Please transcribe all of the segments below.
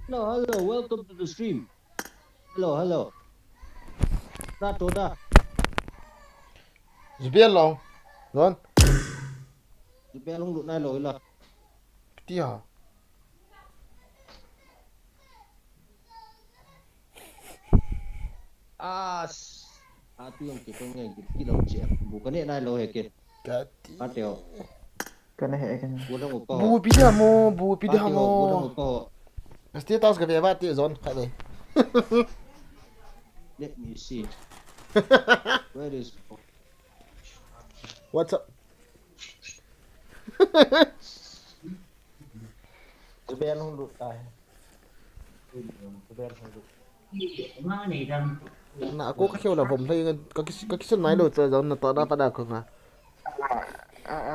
Hello, welcome to the stream. Hello. Da. Biết lòng rồi Bé không đụng ai lỗi là. tia Tu yang kita nghe kita ucap. Bukan ni nai lỗi kì. Ateo. Cái này hệ cái này. Bukan một câu. bu pide hamo bu pide Bukan hamo một câu. Asti tahu sekali apa tia zon kat ni. Let me see. Where is? What's up? Bé không đụng ai. Bé không đụng. Nak aku kau lahผมthấy cái sân máy đồ chơi zon tao đã bắt đầu không à?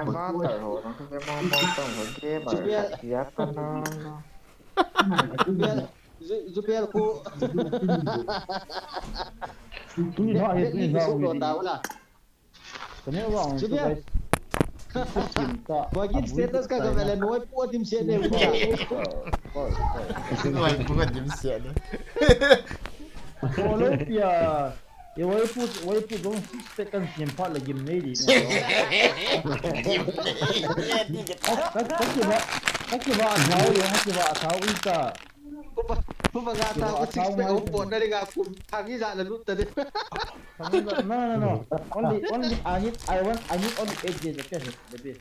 Mà tao rồi nó cái mong tao rồi kia mà giá con nó Giúp bé cô. Tui nó hết Ni số đồ tao là. cái này wrong Giúp bé. Bagi status kan kau bela noi puas tim siap ni. Bukan jam siap ni. Kalau dia ya walaupun dong kan sempat lagi ni. Kaki ba tahu ita. Pun mengata aku six pack ompot dari aku. Kami tak lalu tadi. No. Only I need only 8 days. Okay, baby.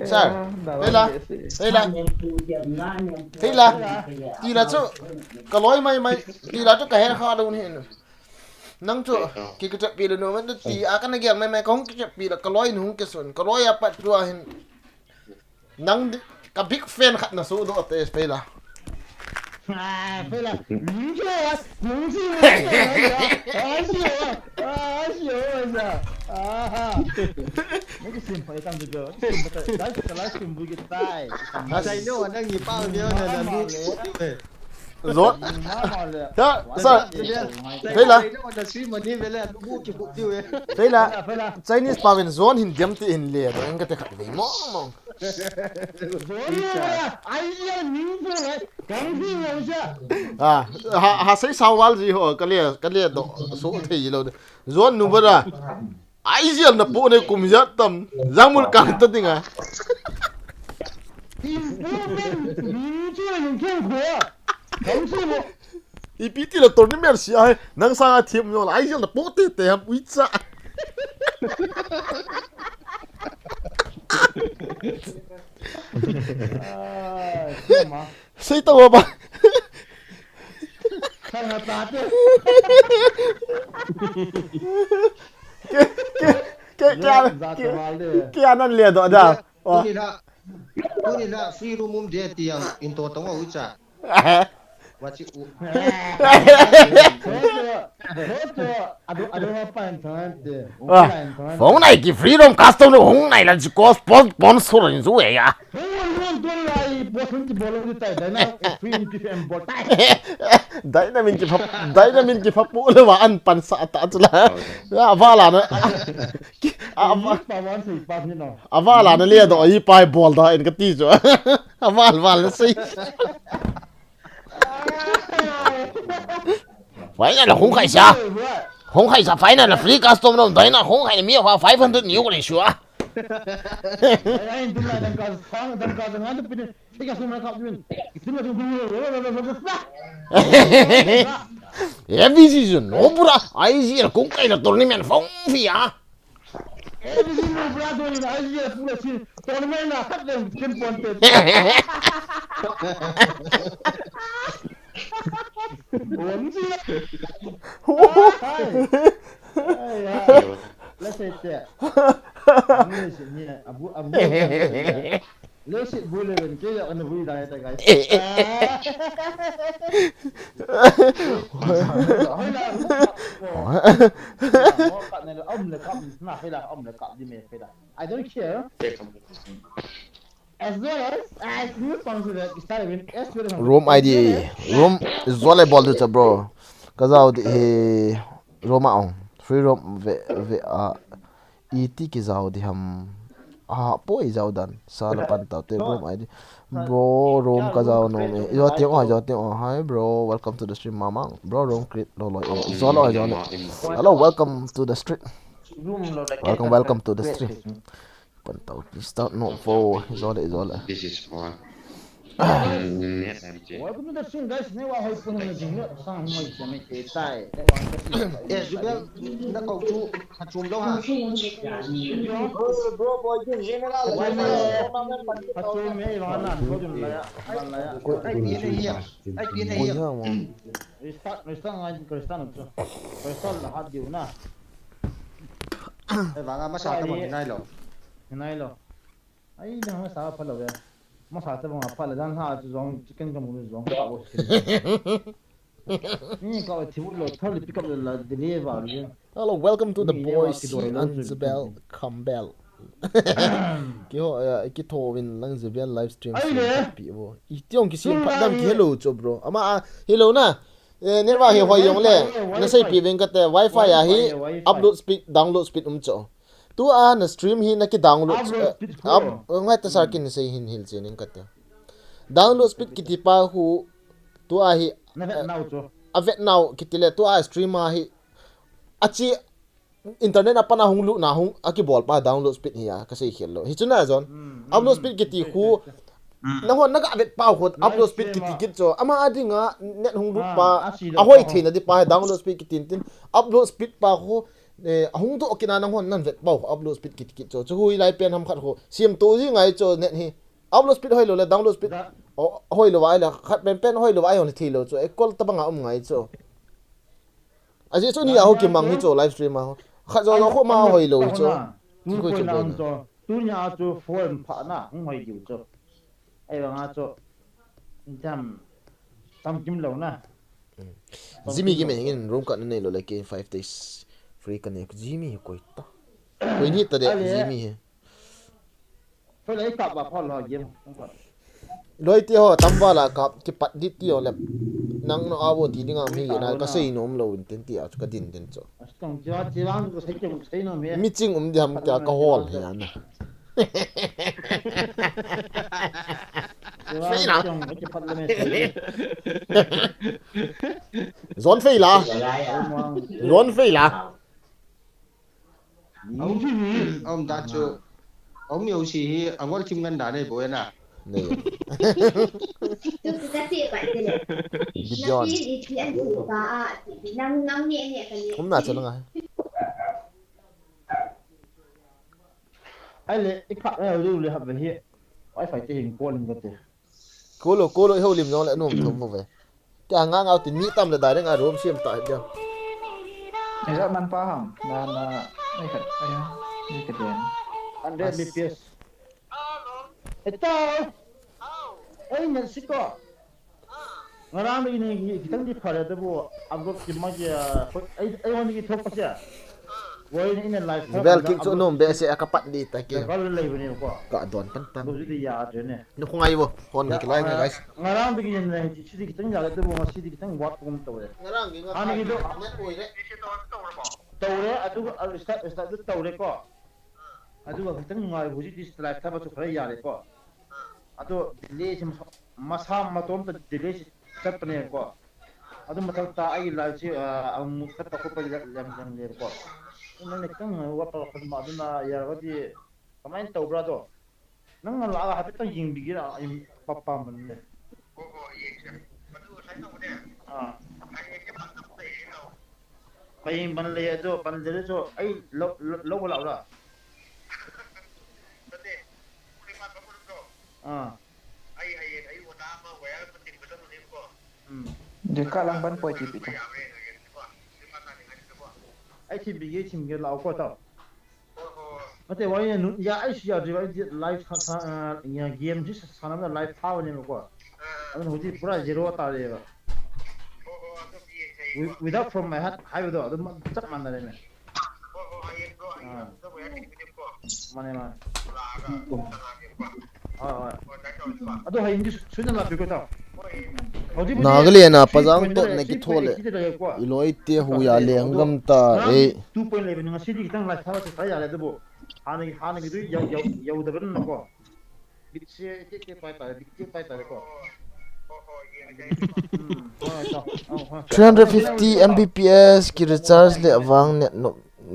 Sir, đây là thì là chỗ cái lối mày thì là chỗ cái hết khó đâu nè nang chỗ cái chập pi nóมันตีakan lagi mày kong cái chập pi là cái lối nung cái son cái lối apa tu hin nang cái big fan khat na so do te pe la Phải là đúng chưa? Mấy cái sim phải tăng từ giờ, cái sim vui cái tai. Saya ni orang đang ngipau dia dah bu. rồi đó sao đây là Ada stream ni bela bu ki bu tiêu. đây là Chinese pavin zone hin diam ti hin le anh cái khát về mong ha sai sawal gì ho cái lia độ số thì lo zone nu bara ai zian na pu ne kum ya tam zamul kan ta dinga ipiti là tournament si ai nang sa team no ai zian na pu te te ham uicha sai tao ba cái anh liền đó đâu Ni dah free room dia tiang into tengah ucap. Wajib. hôm nay cái freedom custom nó hôm nay là chỉ có sponsor hình dụ vậy à đấy là mình chỉ pháp bộ là ăn pan sa ta chứ là va là nó va là nó liền đó y pai ball đó anh cái tí rồi va là xí phải là không khai sao phải là free custom đâu đấy là không khai là miếng hoa 500 nhiều cái sure every season no bura ai gì là cũng cái là tournament phong phi à Let's say that. Let's say boleh kan kita kena beli dah kita guys. I don't care. As well as new sponsor start with as well as room ID room is volleyball tu bro kazao di Roma on free room ve a iti ki zao di ham poi zau dan sala pan tau te room id bro room ka zau no me yo tiang hi bro welcome to the stream mamang bro room crit lo lo zolo zolo hello welcome to the street room lo la welcome to the stream pan tau start no for zolo This is for welcome to the stream guys ne wa hoi pun ne jing le sang moi che me te tai ne wa ka ti Zubel na kau chu hachum lo ha bro boy jin general hatu me wa na ko jum la ya ai pin ne hiya Restart ngai Kristan tu. Restart la hat diu na. ai wanga ma sa ta mon nai lo Nai lo. Ai na ma sa pa lo ya. Ma sa ta ma pa la dan ha zu zong chicken ka mu zong pa wo. Ni ka ti bu lo thali pick up la deliver ni. hello welcome to the boys Anzabel Campbell kyo ki to win lang Zubel live stream pi bo I tiong ki sim phat dam ki hello cho bro ama hello na netwa hi hoi yong le na sai pi ven ka te wifi ya hi upload speed download speed cho tu na stream hi na ki download up ngai ta sar kin sei hin hil chen ka te download speed ki ti pa hu tu hi Na vet now cho. avet now ki ti le tu stream hi achi internet apana hunglu na hung aki bol pa download speed hiya ka sei khel lo hi chuna zon upload speed ki ti khu na hon naga avet pa khot upload speed ki ti kit cho ama adinga net hunglu pa ahoi thina di pa download speed ki tin upload speed pa khu hung to okina na hon nan vet pa upload speed ki ti kit cho chu hui lai pen ham khat ho sim to ji ngai cho net hi upload speed hoi lo la download speed hoi lo wai la khat pen hoi lo wai hon thi lo cho ekol ta banga ngai cho aje cho ni ho ki mang hi cho live stream ma khat zo kho ma hoi lo cho Tu ko na cho. Tu nya cho phone pha na hung hoi diu cho. Ai wa nga cho. Tam kim lo na. Jimmy gi me ngin room ka nei lo like 5 days free ka ne Jimmy ko ta ko ni ta de Jimmy he Phơi lấy cặp và phơi lo game. loi ti ho tamba la ka ki pat di ti o le nang no awo ti dinga mi na ka sei nom lo tin ti a ka din den cho Astong jiwang ko sei no me. meeting diam ta ka hol he na Sei na. Ko pat le me. zon fei la ông ta chu ông nhiều gì hi ông có kim ngân đá này bố na nei Just that's it right there. John Thì anh chủ bà thì năm nhẹ nhẹ cái gì. cũng na cho nga Ai le ikhat ai lu le have here. Wifi te hình con ko te. ko lo ho lim no le nom thum mo ve ta nga ngau tin mi tam le dai nga room sim ta dia Này rất man phá hỏng là đây phải đây cái đèn 100 bps. Ito. Ay nyan siko. Ngarami ni kitang di phare de bo upload ki ma ya ay wani ki thok pa sia. Woi ni in live. bel ki cho nom be se akapat di ta ki Ka le ni ko. ka don pan pan Bo di ya de ne. no khongai bo hon ki lai guys Ngarami ki ni chi di kitang ya de bo ma si di kitang wat kum to de. ngarang gi Ani ki do net oi re tawre adu start du tawre ko. Adu ka kitang ngai bu di live ta ba chu khare ya le ko. Adu delay masa matom ta delay chat ne ko. Adu matal ta ai live chi ang khat ko pa lam le ko. Ina ne kang wa pa ko ma duna ya ga di kamain taw bra do. Nang la ga hapit tang ying bigi ra papa man ne. Pai ban le do ban le do ai lo la la. dekat lang ban poi tip itu Ai chi bigi chim ge lao ko ta. Mate wa ya ai shi ya de live sa ya game ji sa na live power ne ko. Anu hoji pura zero ta le ba. Without from my heart hai do adu chak man ne. Mane ma. Adu hai indi sunan la bi ko ta. nagle na pajang to ne ki thole iloi te hu ya lengam ta e 2.11 nga sidi kitang live power sa ya le do 하는 게도 여우들은 나고 밑에 이렇게 빠이다 밑에 빠이다 거 350 mbps ki recharge le awang net no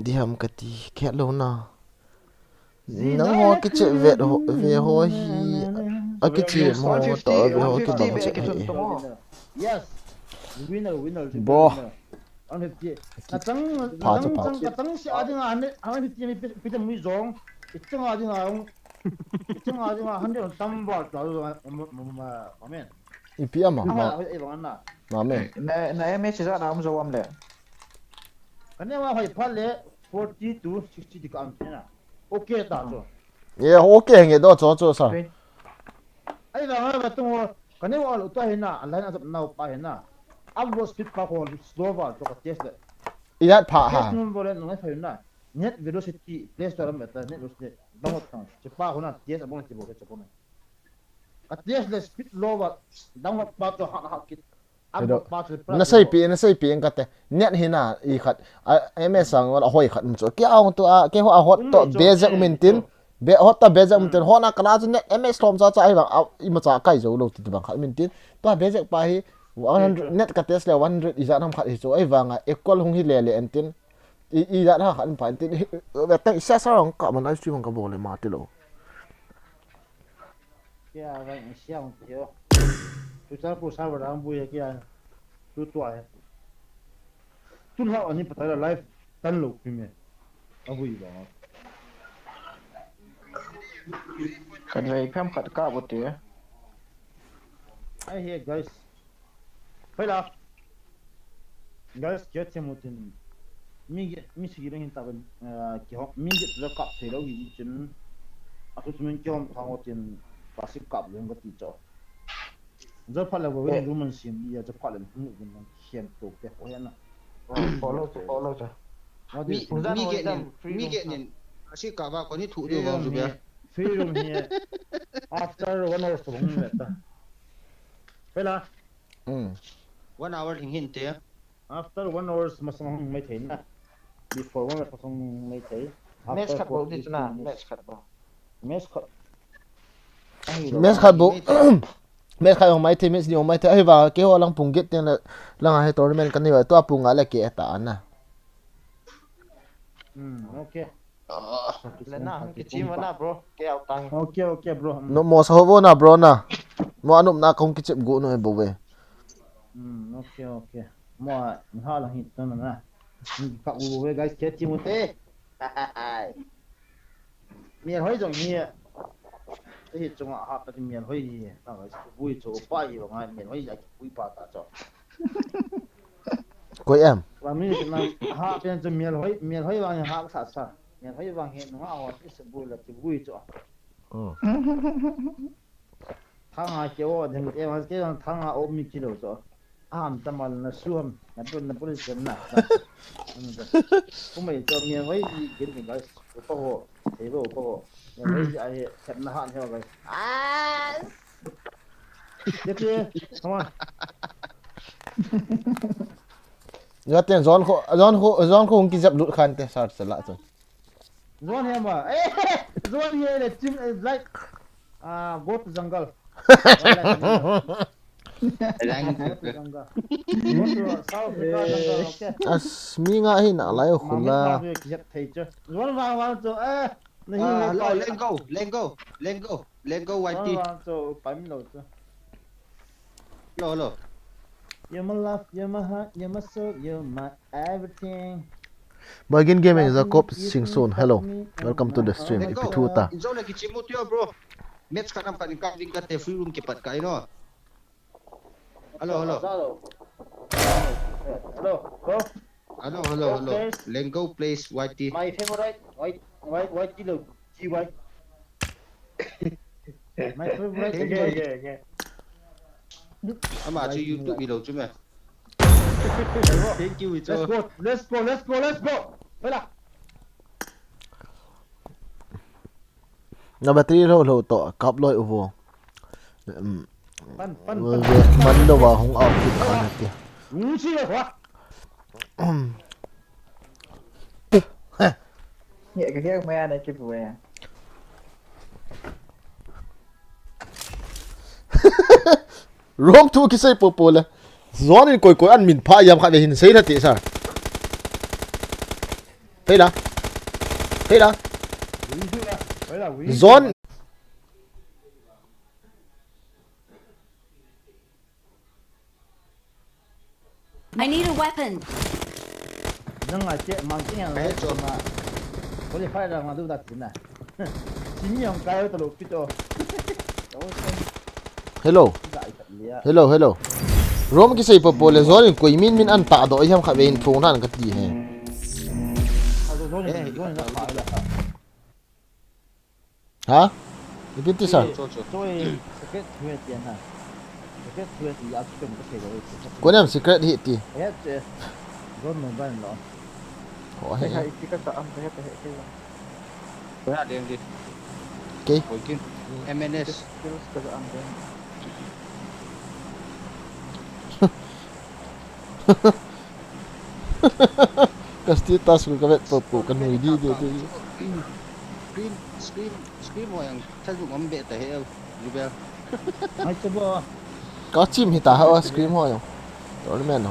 diham kati khet lo na nang ho ki che vet ho ve ho hi a ki che mo to ve ho ki bang che hi yes winner bo anh thì tăng sĩ ở đây anh thì bây giờ mới giống tăng ở đây anh đều tâm vào rồi mà men ipi ama ma me na em chỉ ra nào giống âm lệ cái này mà phải phát lệ 40 to 60 thì cảm thấy nè ok ta rồi ye okay nge do cho sa ai là mà tung cái này mà lúc đó hiện na lại là nào pa hiện na áp speed pa ko slow vào cho cái test đấy iat pha ha test nun bole nó phải na net velocity play store mà ta net velocity đông một thằng chỉ pa ko na test abon chỉ bộ cái chụp này cái test là speed low vào đông một pa cho hak kit na sai pi en kate net hina I khat ms sang wala hoi khat chu ke aung tu a ke ho a hot to bezak mintin be hot ta bezak mintin ho na kana chu net ms thom cha ai bang I ma cha kai zo lo ti bang khat mintin pa bezak pa hi 100 net ka test le 100 iza nam khat hi chu ai wanga equal hung hi le le entin I da ha khat pa entin be ta sa sa rong ka man ai stream ka bo le ma ti lo kia vậy xem thiếu tôi chắc cô sao mà đang vui kia tôi tuổi tôi họ anh bắt đầu live tan lục phim này vui vậy cái này phim khát cả một tí I hear guys phải là guys kia xem một tin mi sĩ lên hiện tại kia mi cái rất cặp thì đâu gì chứ tôi mình kia thằng một tin bác sĩ cặp lên cái tí cho giờ phát là với những mình xem đi giờ phát là những mình xem tốt đẹp quá nhá follow cho mi cái nhìn sĩ cả vào con đi thủ điều vào rồi kìa freedom here after 1 hour sống vậy ta phải là 1 hour hình hình thế after 1 hours mà sống mấy thế nè before 1 hour sống mấy thế match khát bộ đi na match khát bộ mes khat bu mes khat ong mai the mes ni ong mai the ai wa ke ho lang pung get ten lang ha tournament kan ni wa to pung ala ke ta na ok lên na cái chi mà na bro kéo tăng ok bro no mo sa ho na bro na mo anum na kong ki chep gu no e bo we ok mo ha là hit na na các u với guys chết chi một thế miền hỏi giống như cái trong họ cái miền hỏi gì nó vui chỗ bay vào ngay miền hỏi dạy vui ba ta cho koi em và mình là họ bên trong miền hỏi vàng họ sát sát miền hỏi vàng hiện nó họ cái sự vui là cái vui chỗ thằng họ kêu thì em cái thằng họ ôm mình kêu chỗ tâm là xuông nó bún sườn nè không phải cho miền hỏi gì cái mình nói có hộ thế bộ có hộ miền hỏi gì ai chặt nó hạn theo vậy tiếp đi come on ya ten zon ko hung ki jap lut khan te sar sala chu Zone here mà, zone here là chim like go to jungle. as mi nga hi na lai khula Zone vào cho lên go whitey cho 7 minutos. lo You're my love, you're my heart, you're my soul, you're my everything. Bagin Gaming is a cop sing soon. Hello, welcome to the stream. lên go Ipituta. inzo lagi chimut yo bro match ka nam ka ding ka te free room ke pat kai no hello let go place whitey My favorite white kilo GY. My favorite yeah. ama chu youtube video chu me thank you cho Let's go. Vậy là Na battery lo to kap loi uvo. pan Man do wa hung out kit khan ti. Chi rồi hả? nhẹ cái khác mẹ này cái vụ này Rom thu cái say popo là gió nên coi ăn mình phá yam khai về hình xây ra tiệt sao thấy đó gió I need a weapon. nâng là chuyện mang cái hàng đấy rồi mà có thể phải là mà tôi đặt chính này chính nhầm cái ở tàu lục cái chỗ hello Rom cái say popo là gió nên coi min ăn tạ đó yam khai về hình phun ra cái gì hè hả cái biết sao tôi cái thuê tiền hả cái thuê thì áp dụng cái thể rồi có nem secret hit đi hết rồi mình vẫn lo có cái hết hay cái tạm cái hệ cái Tôi hạ điện đi. ok Hồi kinh. MNS. cái tạm cái Kasi tas ko kabet popo kan mo di dia tu Scream mo yang sa dụng bẹ tại heo. Jubel. ai cho bơ có chim thì ta ha scream ho yo rồi men no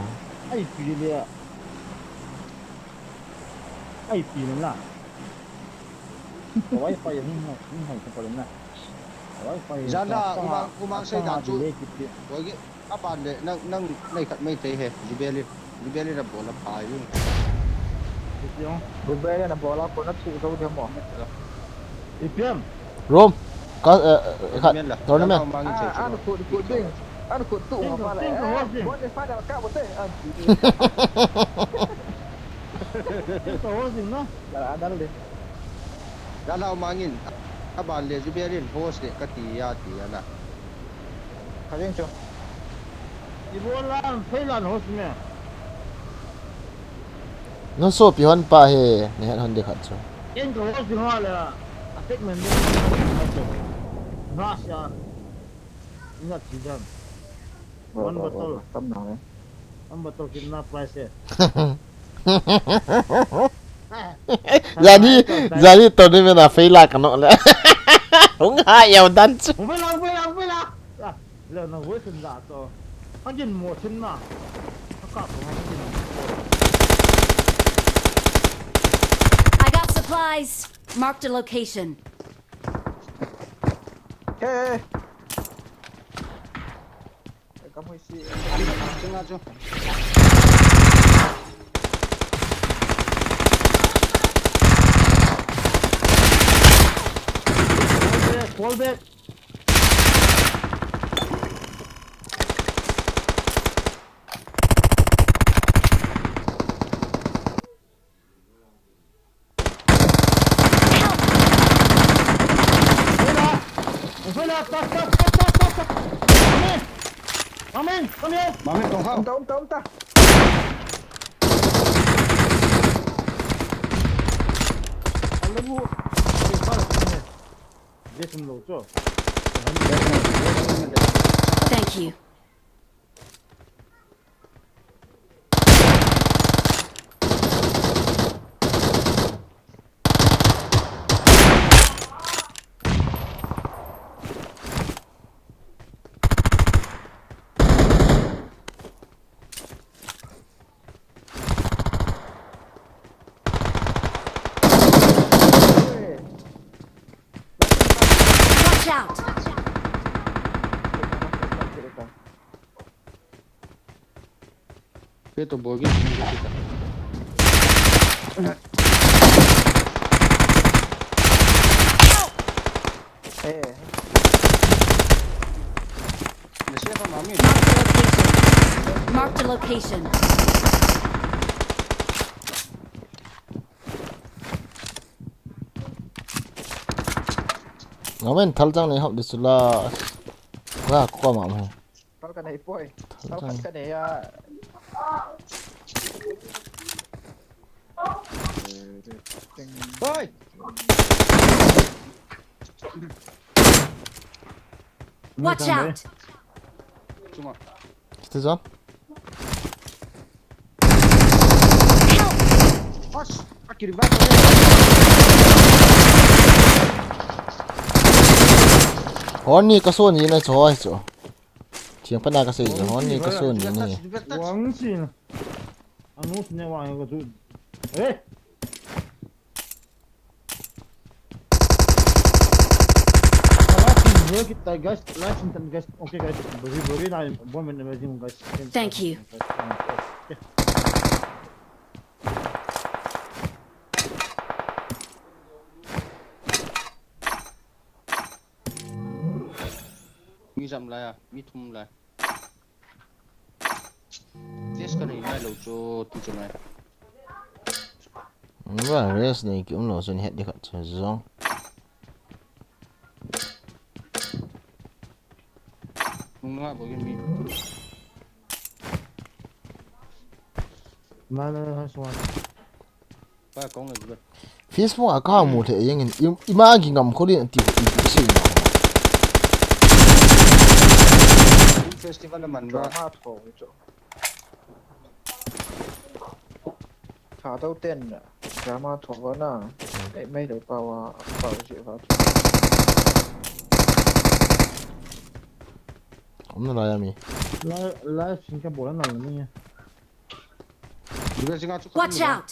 ai phi đi ai phi nữa wifi không có lên wifi Ra là umang say đàn chú. Rồi cái các bạn để nâng này cắt mấy thế hè. Jubel là bộ là phải luôn. bữa bé là bỏ lá của nó tụ đâu theo mỏ IPM rom có khát rồi men ăn của đinh ăn của tụ mà phải lại muốn để phát đạo cao một thế ăn có gì nữa là ăn lên Ra là umangin. Các bạn để Jubel lên host để cắt tì là. khai riêng chưa đi bộ lan phải lan hốt mẹ nó so pi hon pa he ne han de khat so yên có hốt gì hoa là tích mình đi Russia ingat sih jam betul tâm nào đấy Ang betul kidnap price jadi to ni mena faila kano la hung ha yaw dan chu không biết là giờ nó với sinh giả to anh nhìn một sinh mà nó cọp của anh nhìn I got supplies. Marked a location. ê cảm ơn chị Chúng ta chú. Hold it. Phải là tắt. Amen. Come here. Mà mình không không. tóm ta Anh lấy mua. This is low too. Thank you. Watch out. Cái tổ bồi cái. ê Để xếp vào mình. Marked a location. ngamen thaljang nei hop disula wa ko ma ma tao cái này boy tao cái này à Ôi. Watch out. Chúng ạ. Stizon Help. Watch. revive Hon ni ka so ni na choi cho. Chiang pa na ka sei hon ni ka so ni ni. Wang xin. Anu sne wang ko tu. Eh. Kita guys, last intent guys. Okay guys, bagi na one minute amazing guys. Thank you. Mi dặm lại à, mi thum lại. Test cái này ngay lâu cho tu cho này. Và rest này cũng nó xuân hết đi khẩn cho zong. Không ngại bởi cái mi. Mà nó sao? Ba con là gì vậy? Facebook account một thể những imagi ngầm có điện tiểu gì Festival là mình rồi. drama thổ chỗ thả đâu tên à drama thổ vào nào để mấy đứa bảo chuyện vào không nó là mi Live xin cái bộ nó là gì? Gì vậy xin ngắt chút. Watch out!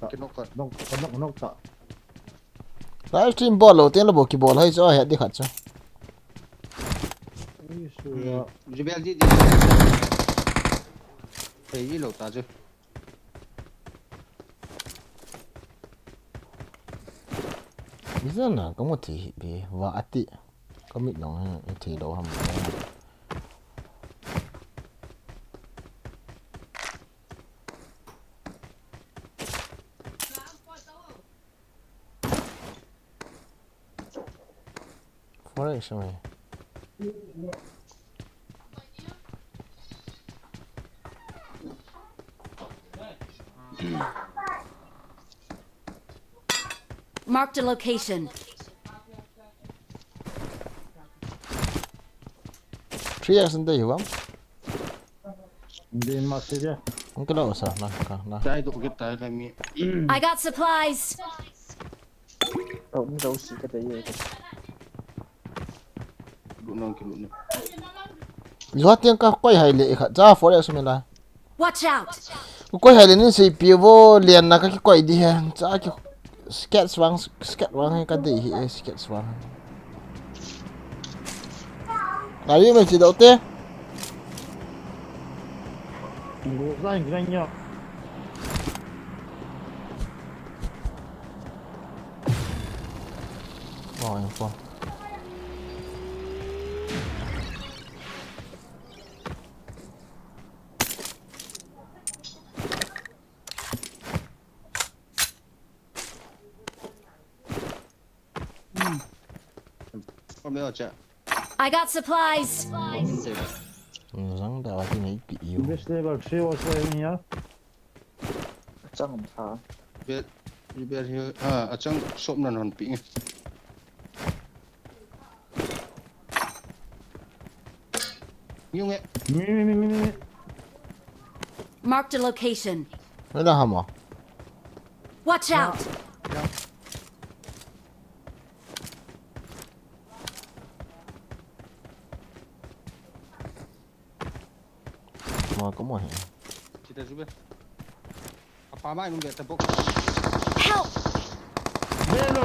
Cái nóc cật. Nóc tạ. livestream ball đầu tiên là bộ kỳ ball hay cho hết đi khẩn cho. Gì vậy gì? Cái gì lâu ta chứ? Bây giờ là có một thị về vợ tị có mịn nó thì đâu hầm phó đây sao mày Marked a location. 3x đây hiểu không? Đi mà thế chứ. Không cái đâu sao nào. Trái độ cái tay là mi. I got supplies. đâu xí cái đấy Độ non cái độ này. Gió tiếng các quay hay lệ khẩn ra phó đây sao mày là? Watch out! Quay hay lệ nên sẽ pivo liền là các cái quay đi hàng ra cái sketch vang hay cái gì sketch vang. Này đi mày chỉ đầu tiên. Ra hình cái nhau. Rồi không. Con bé ở chợ. I got supplies. Răng đào cái này bị yếu. Best level 3 was in here. chắc không thả Biết. Gì biết hiểu. À, ở trong shop nó hòn bị. Nhiều nghe. Mi. Marked a location. Đây là hầm à? Watch out! Mà có một Chị ta giúp biết. Apa mai nung kita bok. Help! Velo.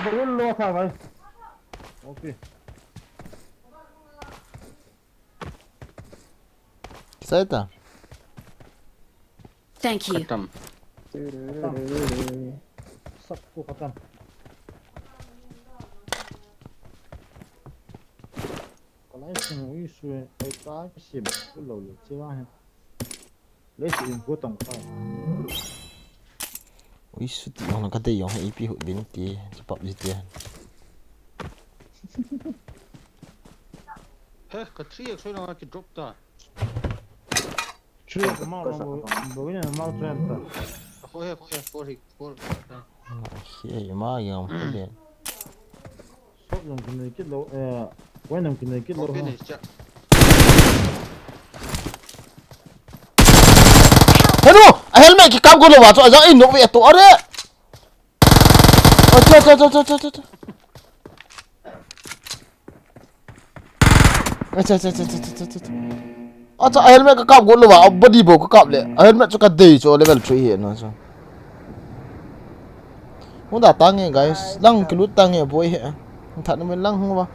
Boleh lo tha bhai. Okay. sai ta. Thank you. Khatam. Sabko khatam. Kalau semua isu kita sim lo cewa. Lấy tiền của tổng tài. Ui suốt tiếng nó cái đây dùng hay bị hụt đến tí chỉ bọc gì tiền. Heh, cái trick số nó cái drop ta. Chưa có mau bữa nay mau trend ta. Phôi. Khi mà dùng cái điện. Sốt dùng cái này kết lộ quay dùng cái này kết lộ. Bên này chợ. helmet ki kam ko lo wa cho za in no ve to are cho acha helmet ka kam ko lo wa body bo ka kap le helmet cho ka dei cho level 3 he no so muốn đã tăng nghe guys lăng cái nút tăng nghe boy hệ thật nó mới lăng không ba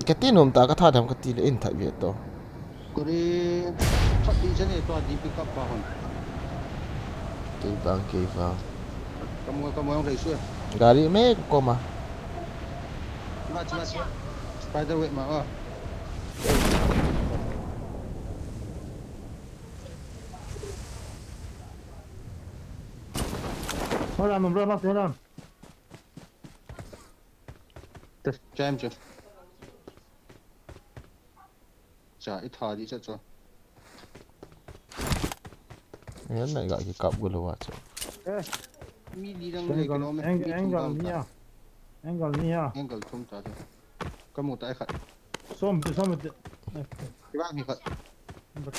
cái tin hôm ta có thà làm cái tin là in thật việt to cô đi phát đi chân này toàn đi pick up vào hồn kỳ vàng cầm ông thầy xuyên gari mấy có mà mà spider web mà Thôi làm mình nó thế nào? cho em chưa chả ít thà đi cho nhớ này gọi cái cặp của lo chứ mi đi đang lấy cái nó mẹ anh gọi gì à? Anh gọi gì à? anh gọi không trả được có một tay khẩn Xôm cái bác mi khẩn Bật.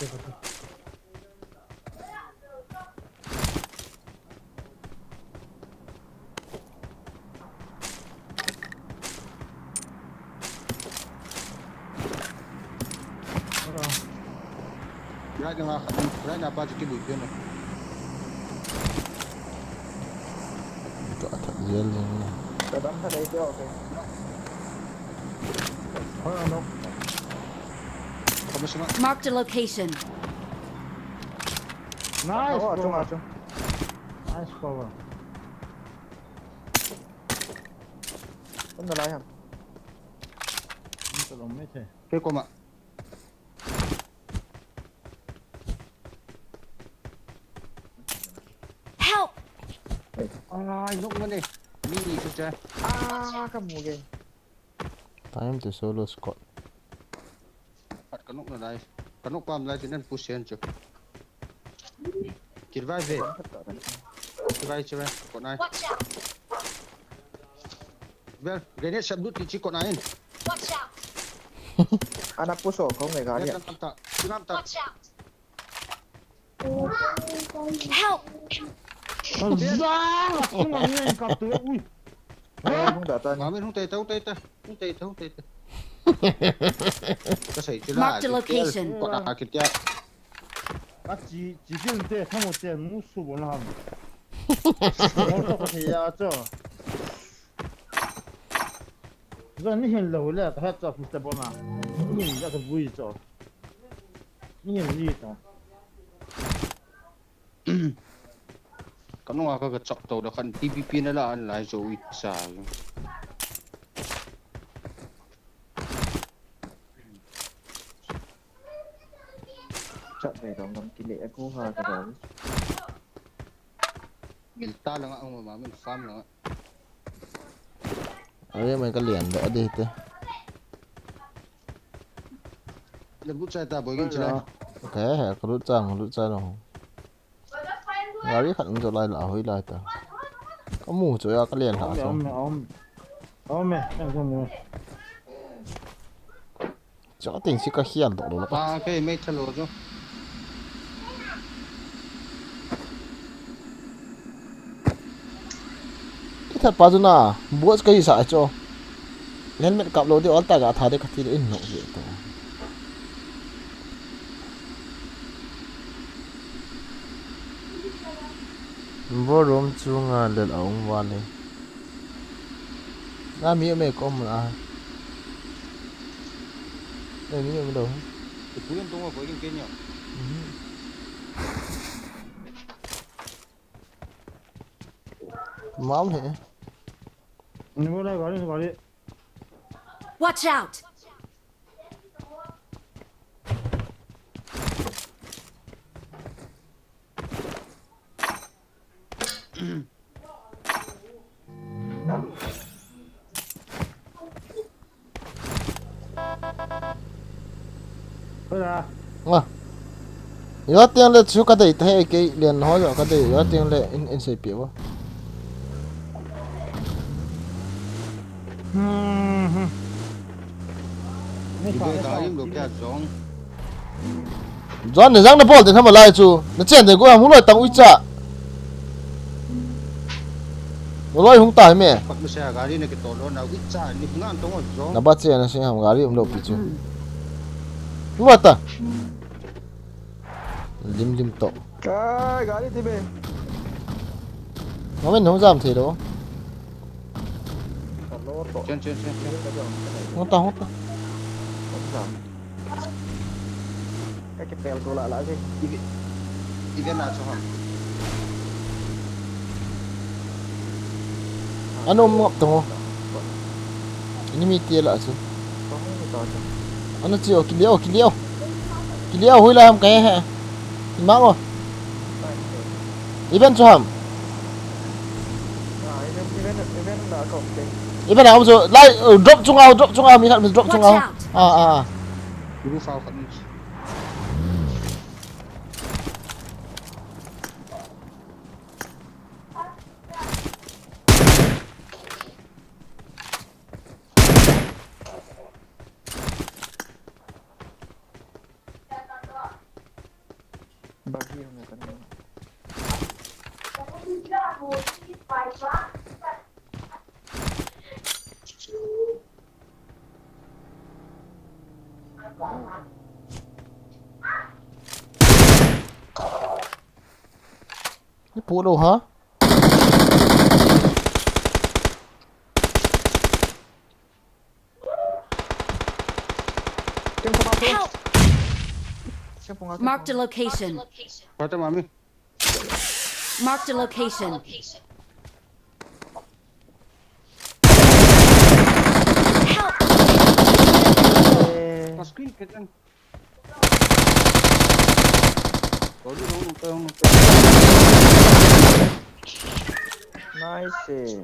Right now, apa cuci buku ni? itu atas gel ni Cái bắn ở đây chưa? Ok. Thôi nó. Kamu semua? Marked a location. Nice. Trung. Nice cover. Vẫn là lại hả? Cái lồng mấy thế. Cái cô mà. Help! Lúc mana ni? Mini saja. Kamu kìa. time to solo squad Pat kanuk na dai. Kanuk pam lai jinan push yan je. Kirvai ve. Kirvai. Kau nai. Watch out! Ver, grenade sab dut ti kau nain. Watch out! Anak puso không người gái Dia ạ. tam tak. Sinam tak. Watch out! Help! Không mà nghe cặp tưới ui. Không đã tên. Mami hung tei. Cái sấy chưa Mark the location. Kau nak kita. 아 지금 때 못해 무수 몰라 하면. 어떻게 해야죠? 이거 니hin lầu hết cho phụ tập mà. Nhìn ra cái vui cho. Nhìn gì đó. Kamu ngah kau cak tau dah kan PVP ni lah online so bisa. Chọn về đó ngắm tỷ lệ cô hòa cái đó. Milta lang ang mami farm lang. ở đây mình có liền đỡ đi thế Lebut saya tak boleh jalan. cái hệ có rút ra rồi gari khẩn cho lại là hơi lại ta có mù chỗ có liền hả sao Ôm em không mua. chỗ tình chỉ có hiền tổ đó Ah, okay, may chalo jo. thật bao nhiêu na bữa cái gì sợ cho lên mẹ cặp lối thì ông ta cả thà để cái gì in nọ vậy thôi vô room chung à lên ông van đi ra mi mẹ có mà à đây mi ở đâu Puyan tu apa yang kenya? máu thế Ini boleh gọi đi. Watch out! Thôi à. nhớ tiếng là chú cái đấy thế cái liền hỏi rồi cái đấy nhớ tiếng là in sẽ biểu Ibu dah im lo kya zong. John ne zang na bol den hama lai chu na chen de ko am lo tang ui cha loi hung tai me Pak mo siya gari na kito lo na witsa ni ngan tong zo. na ba che na sing ham gari lo pi chu lo ta lim to Cái gái đi thì về. nó men hung jam the do Nó tổ Chen. hung ta không giảm. Cái bèo tôi lại gì? Even na so ham. ano mo to ini mi tie la chu Có cái to chứ. ano chiu kiliao hui la ham cái ha ma ngo even chu ham Event đã cộng cái. even nào zo lai drop chung ao mi khat drop chung ao à Guru fa khat ni. Bagi yang akan. ni pu lo ha Help! Siapa ngaku? Marked a location. Pata mami. Marked a location. Help! Pas screen kan. Rồi nó Nice.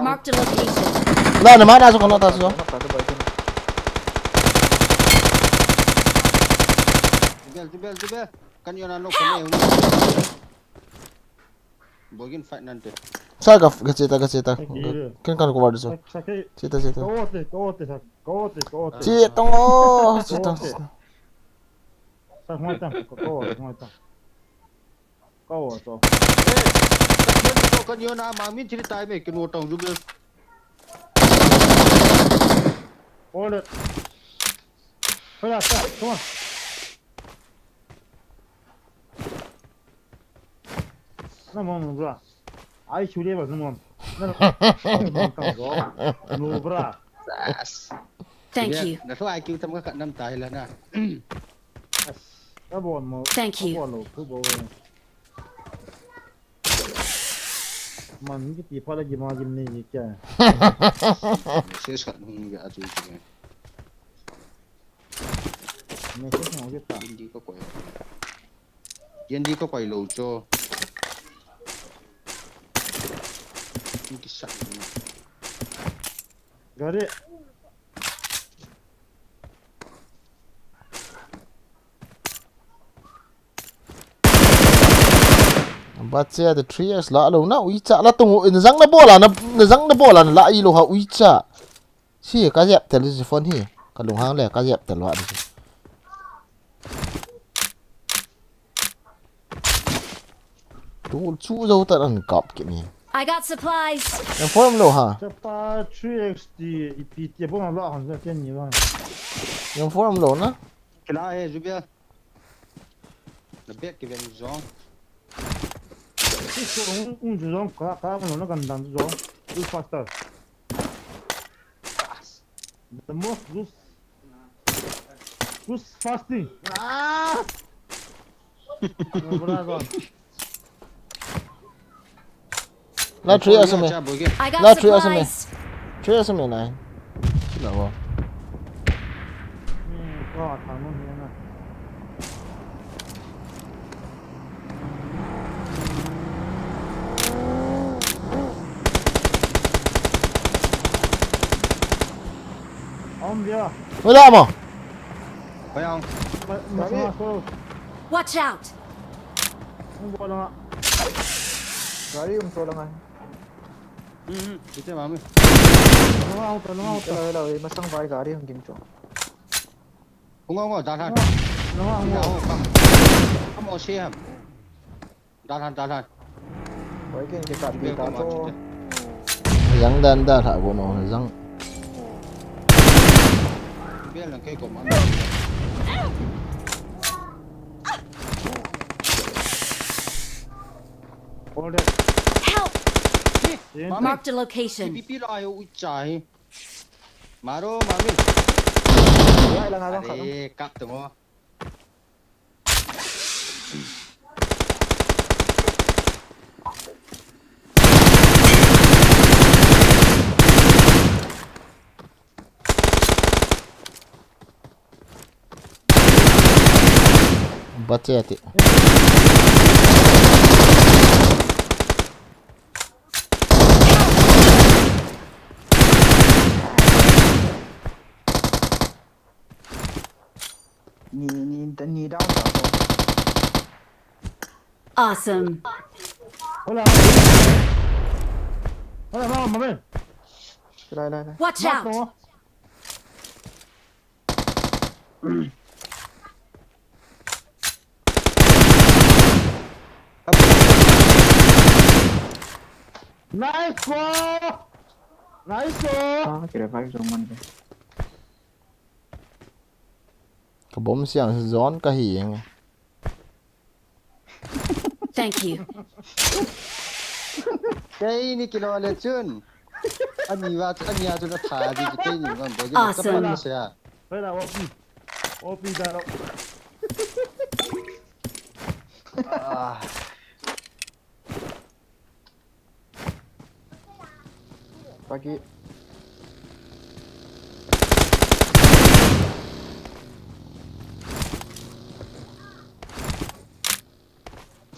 Marked a location. na ma da so kan ta so Nó phải cái bẫy trên. Jebel. Kan yo na no kan e. Bogin fight nante. sa ga ceta kan ko war so Sakay. ceta Kote. ci tong ci tong Sak mo tang. Kote. Kote. Kan yo na mami cerita me kinu tong jubel. Hold it. Hold up, come on. No, bro. I should have no. No, bro. Thank you. Na so IQ tam ka nam tai la na. Cái bọn mà Thank you. bọn cứ bộ mà những cái gì phải là gì mà gì này gì cả Ses kan hung ga atu ni. này cái nào cái tạm Yendi ko koi lo cho. Ki sa. Got it. But yeah, the 3 years la lo na ui cha la tung in zang na bola na la i lo ha ui cha si ka yap telephone hi ka lung hang le ka yap tel wa di tu chu zo ta an kap ki ni I got supplies. en form lo ha Це по 3x і під я помню лаган за тень не en form lo na Kila e jubel. Na bet ki ven zong. un zon ka no kan dan zon do faster the most do fasting bravo la 3 years me I got Not true, isn't it? supplies. 3 years me nai la wa ก็ทางนู้นนี่นะ Ombia. wala mo Bayang. Watch out. Wala. Gari yung to lang ay. Ite mami. Wala. nó Cái lời mà sang vai gà đi không kiếm chỗ. Không ngon đàn hàn. nó Không có xe. Đàn hàn. Với cái cặp bị cá to. Yang dan da thả bộ nó răng. Biết là cây của mọi Help! người. Marked a location. Pipi lo ayo ucai. Maro mami. Vậy là ngang khẳng. Ade cắt tuh mo. Baca ya ti. Ni down cả thôi. Awesome. hola vamos bên Đây. Watch out! nice Chỉ để vai dùng mình. Cái bom xiang gión cái gì nghe. Thank you. Cái ni kilo le chun. Anh nhia cho nó thả gì cái gì ngon bởi cái Awesome. cái nó sẽ. đây là OP ra đâu Pagi.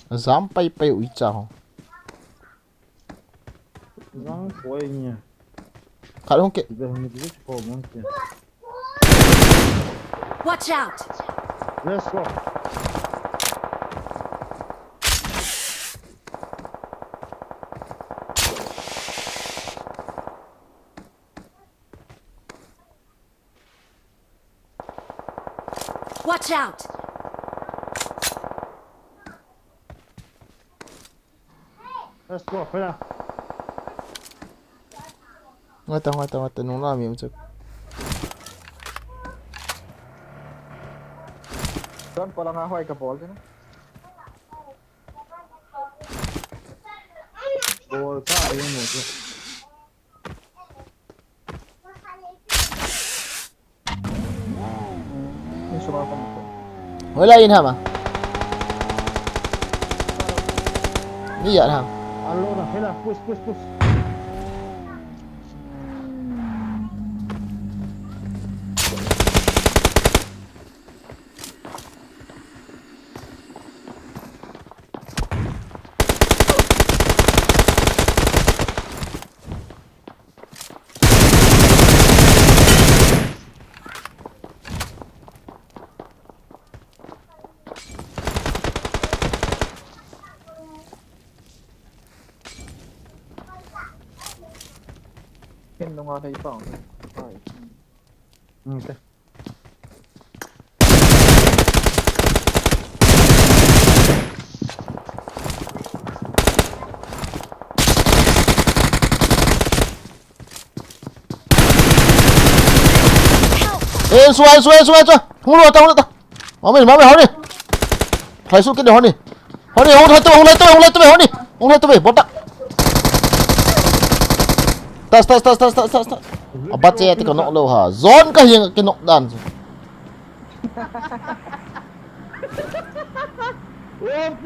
Dám bay ui chào. răng của anh nhỉ Khá không kệ. giờ mình biết cổ mong kìa Watch out! let's go Watch out! let's go phải nào Ngồi tao nó làm gì chứ. Don pala nga hoy ka ball din. ball ka đi một chút Ni suma ko mo. Wala yun hả mà. Như vậy hả? alo nào phải là push Ken no nga thấy pa. okay Ê xuôi. Không lùa tao. Máu mình hỏi đi. Phải xuống cái điều hỏi đi. Hỏi đi, không lấy tôi hỏi đi. Không lấy tôi về bot tak. Tas. Apa cek ti kau lo ha. Zone kah yang kena dan. OP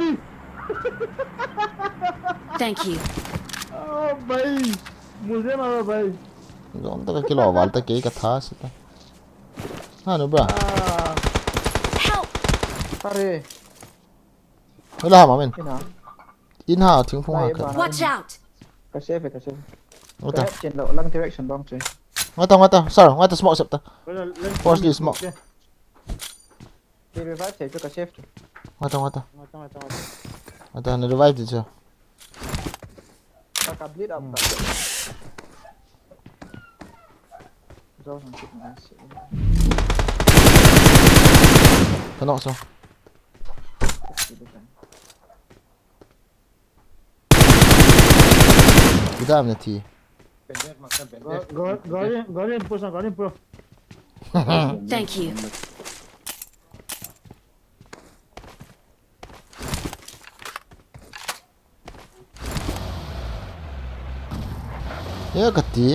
Thank you. भाई मुझे मारो भाई Zone tak kilo wal tak ke katha sita. Ha no bra. Help! Pare. Wala ma men. Kina. In ha thing phong ha ka. Watch out! Ka save. Ngata. Trên lộ lăng direction bom chơi. Ngata. Sorry, ngata smoke septa. bây giờ lên Force this smoke. Đi revive chơi cho ka save. Ngata. Tama. Ngata na revive đi chưa? Ka bleed up. rau thằng chụp này sẽ ข้างนอกซะ chụp được cái อีกได้นาที เป็นเด็ดมาเป็นเด็ด Guardian push, Guardian push. Thank you. เยอะกะตี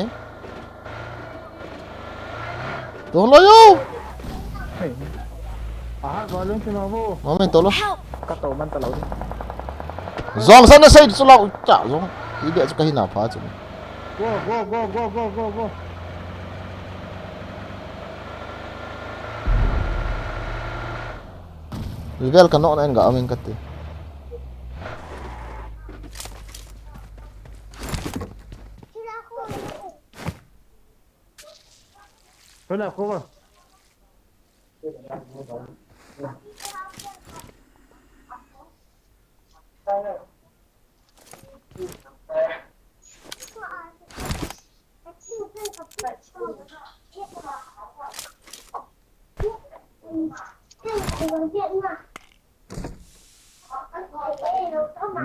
ตัวอะไรอยู่ hey Ah, Guardian kena apa? มาไม่ตัวละ Help! cắt tàu man tàu đi zong sana sai sulau cha zong ide suka hina pa chu Go. level kan no na enggak amin kate Kena cover.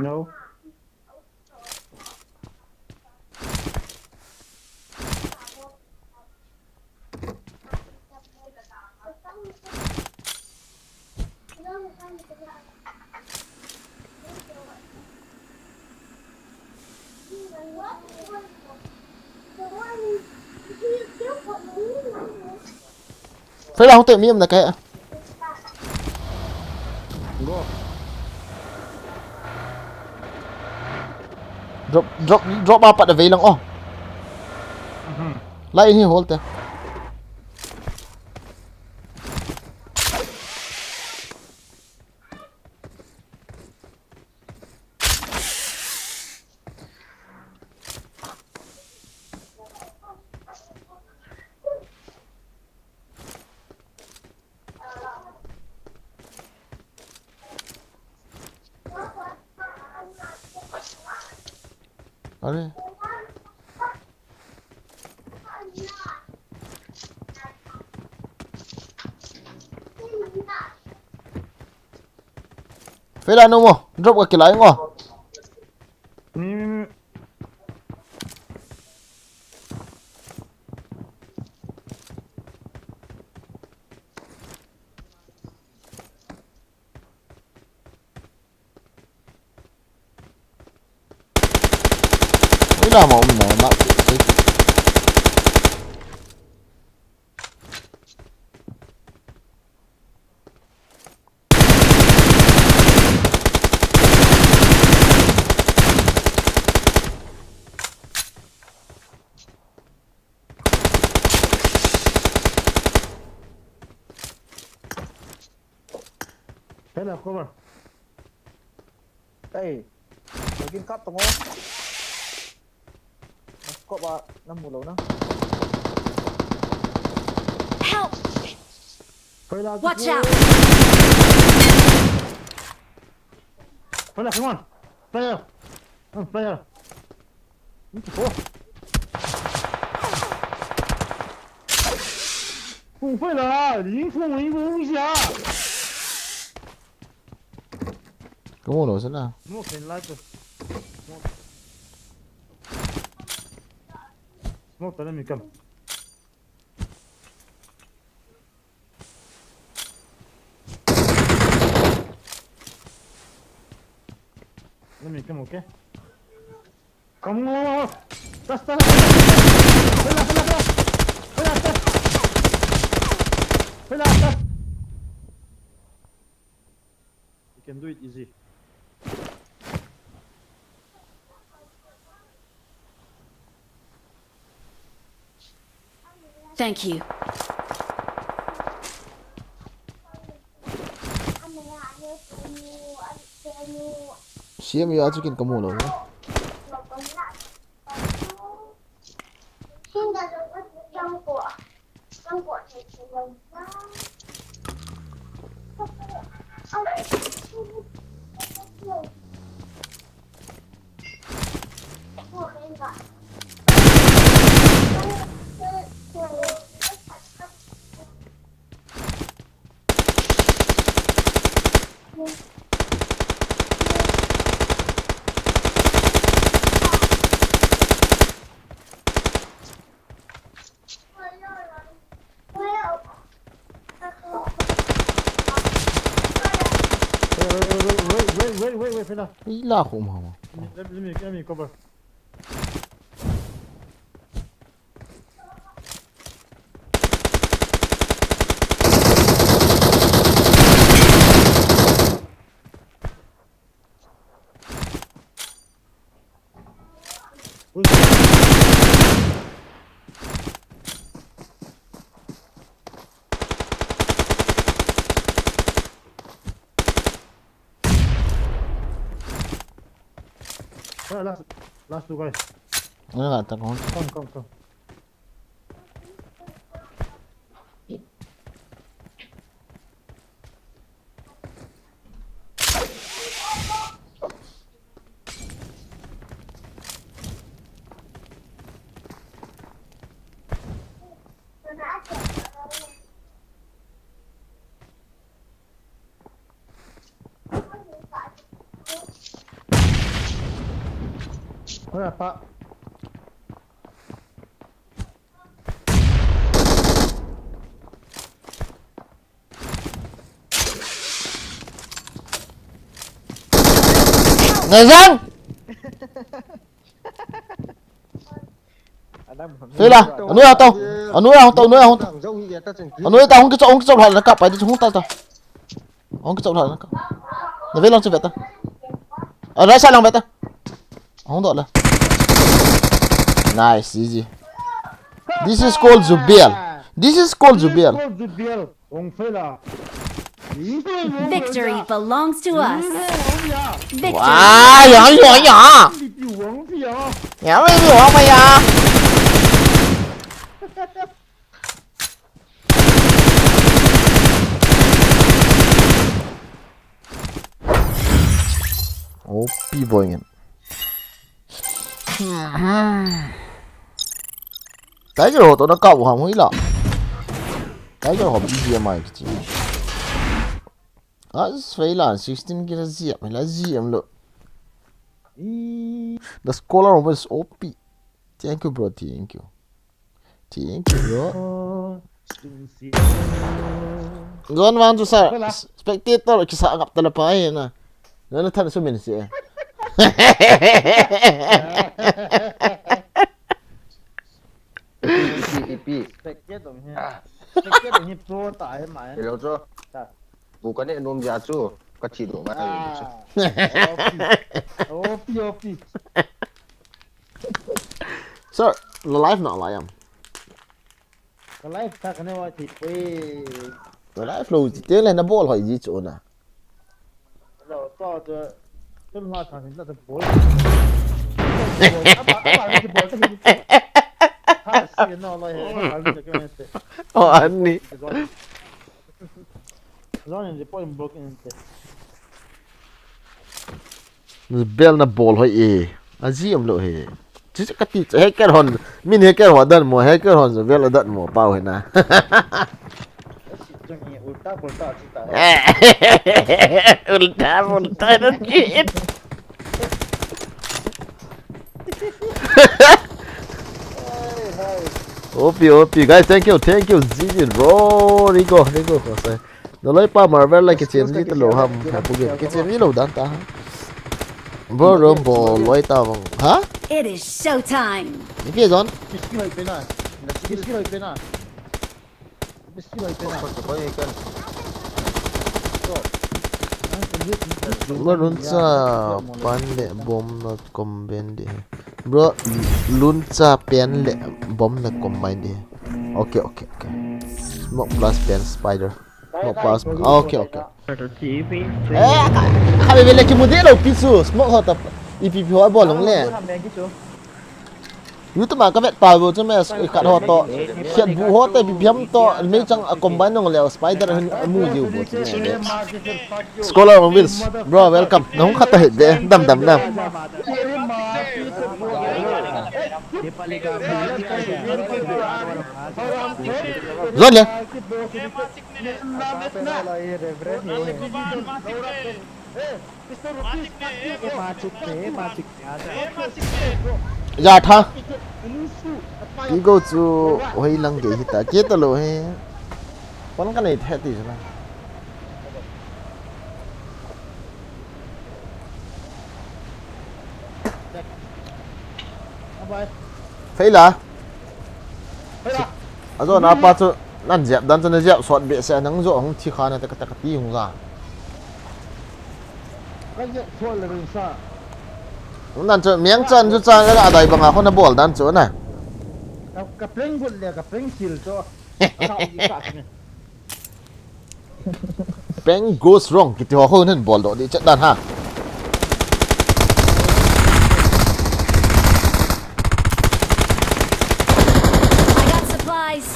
No. phải là không tự miệng là cái Go. drop apa pada velang oh lain ni hold ta Are phải là nung mo drop ka kilay ngo Ni. ina mo na ma Kena cover. hey lagi cắt tàu ngô có ba năm mùa lâu nữa Help! Kena. Watch out! Kena, come on. Player. Player. Inte på. Không phải là lính không一下。 có một nổ rất là Mua cái lá cho. Smoke tới đây mình cầm. Đây mình cầm ok. Come on. Tas. Pela. You can do it easy. Thank you. siam ya ajukin kamu lo Wait, Fina. Ila ko mo. Let me cover. Last two guys. Ano nga ta ko? Come. Wala pa. Ngazang! Thế là, anh nuôi tao, anh nuôi tao. Anh nuôi tao không cái chậu lại nó cặp phải đi xuống tao. Không cái chậu lại nó cặp. Nó về lòng chưa về tao. Ở đây sai lòng về tao. Không được là. Nice, easy. This is called Zubiel. Victory belongs to us. Victory. Wow, giỏi giỏi nhỏ. Nhỏ mấy nhiều không mày à? OP boy nghen. Cái rồi tụi nó cậu không ý lọ. Cái rồi họ bị gì mày cái gì? Phải là 16 cái gì mày là gì em lộ. The scholar was OP. Thank you bro, thank you bro. Gawin man to sa spectator kisa angap tala pa eh na. Ano tan sumin siya. Spectator ni pro tayo mày. Hello cho. Bukan ni nom jatuh kecil tu mana tu. OP. Sir, live not live. Cái live ta cái nàyว่าthì Live luôn tiếng lên nó ball hỏi gì chỗ nào. rồi to cho tôi hoa thằng chúng ta tập bố. Anh đi. Bell na ball hỏi e. Azim lo he. Chứ cái tí hacker hòn min hacker hóa đơn mùa hacker hòn rồi bell đơn mùa bao hết na. Ulta nó chết. OP guys, thank you Zidin bro. Rico có sai. Nó lấy pa Marvel lại cái chuyện gì tao lộ hầm phải phụ kiện cái chuyện gì lộ đàn ta. Bro Rumble lấy tao bằng hả? It is showtime. Cái gì vậy? Bro lunca pandai bom na combine deh. Bro lunca pen le bom na combine deh. Okay. Smoke plus pen spider. Smoke plus. Okay. Kami bela kemudian lo pisu smoke hot up. IPP hot ball long le. YouTube mà các bạn tàu vô cho mẹ cắt họ to hiện vụ họ tại bị biếm to mấy chẳng combine nó leo spider hơn mua nhiều bộ scholar wins bro welcome nó không khát ta hết đấy đầm rồi nhỉ dạ tha đi go to hơi lăng cái hita chết rồi he con cái này thế thì sao phê là ไปละ à rồi nó bắt cho năn dẹp đan cho nó dẹp soạn bệ sẽ nắng rộ không thì khá này ta tí không ra ก็จะช่วยเลยเป็นซ่า năn cho miếng chân cho cha cái là đầy bằng à con nó bỏ đan chỗ này กับเพลงบุญเลยกับเพลงสิลจ้ะเอาอีกสักเนี่ย bang goes wrong cái tiêu hơn hơn bỏ độ đi chất đan ha I got supplies.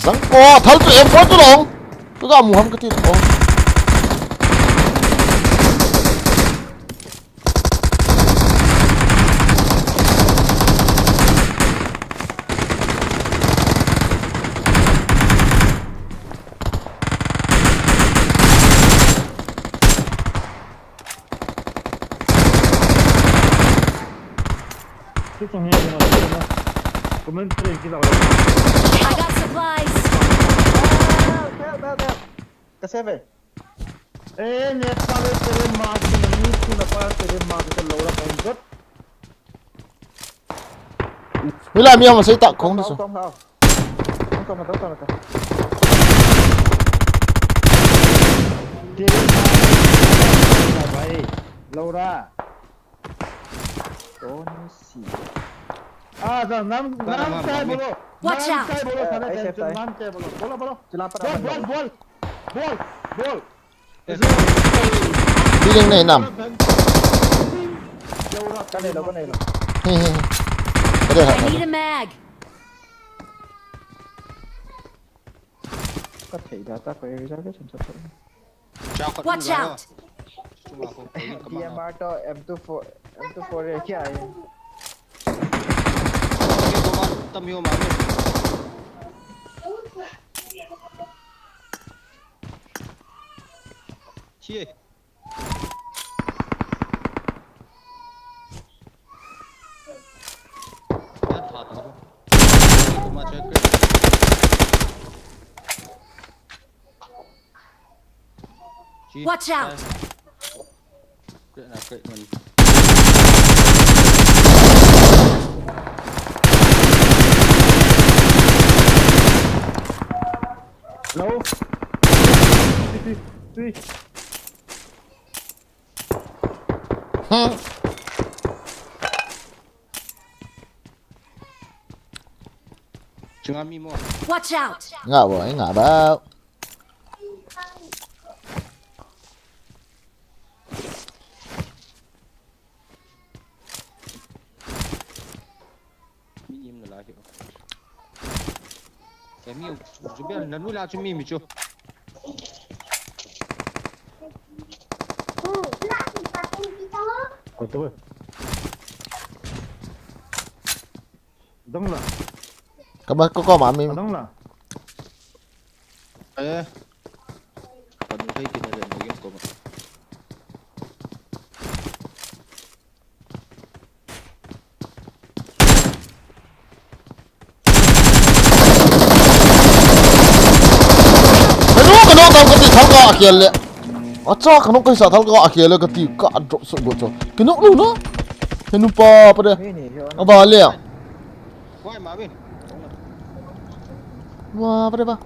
răng co tháo tụi em quá tôi lòng tôi ra mù hâm cái tiền ôทุกคนเนี่ยนะคอมเมนต์เพลงที่เรา I got supplies. cái xe về เอ๊ะเนี่ยพาไปเติมมาที่นี่คุณพาไปเติมมาที่เราละกันก็ mới làm gì mà xây tạo không được không không không mà không không เติมมาไปเราละ đó nó xì น้ำใจบอล Watch out. น้ำใจบอลทำไมเต็มน้ำใจบอลบอล chỉ làm บอลบอลบอล đi lên này nằm cái này là cái đây I hả need a mag. có thể là ta phải ra cái sản xuất Watch out. DMR to M24 rồi kia ai tâm yêu mà chia Watch out. Chuyện là kệ mình lâu chừng ăn mimo Watch out. ngả bởi ngả bao mim là hiểu cái mio chú biết là nuôi la chú mim chú có tôi đúng là có mà mình đúng là ê còn thấy cái này là một game của mình cái nó tao cái gì tháo gọ kia lệ ở cho cái nó cái sao tháo gọ kia lệ cái gì cả trộn sụn bộ cho cái nó luôn đó cái nó pa đây cái này nó vào liền quay mà bên wow đây ba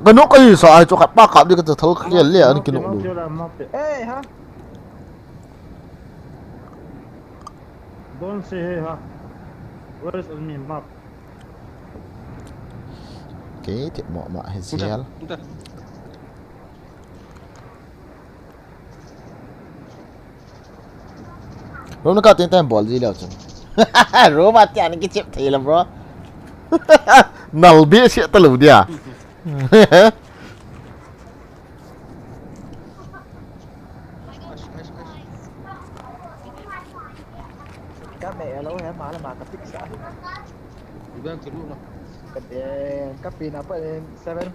cái nó cái gì sao cho cả ba cả đi cái tháo kia lệ cái nó luôn ê hả don't say hey ha where is me map cái thiệt mọ mạ hay gì hết rồi nó cao tiếng tem bỏ gì đâu chứ rồi mà chả cái chip thì làm bro nào biết sẽ tao lù đi à các mẹ lâu hả mà là mà cái tích sản bên cái luôn cái pin apa 7.360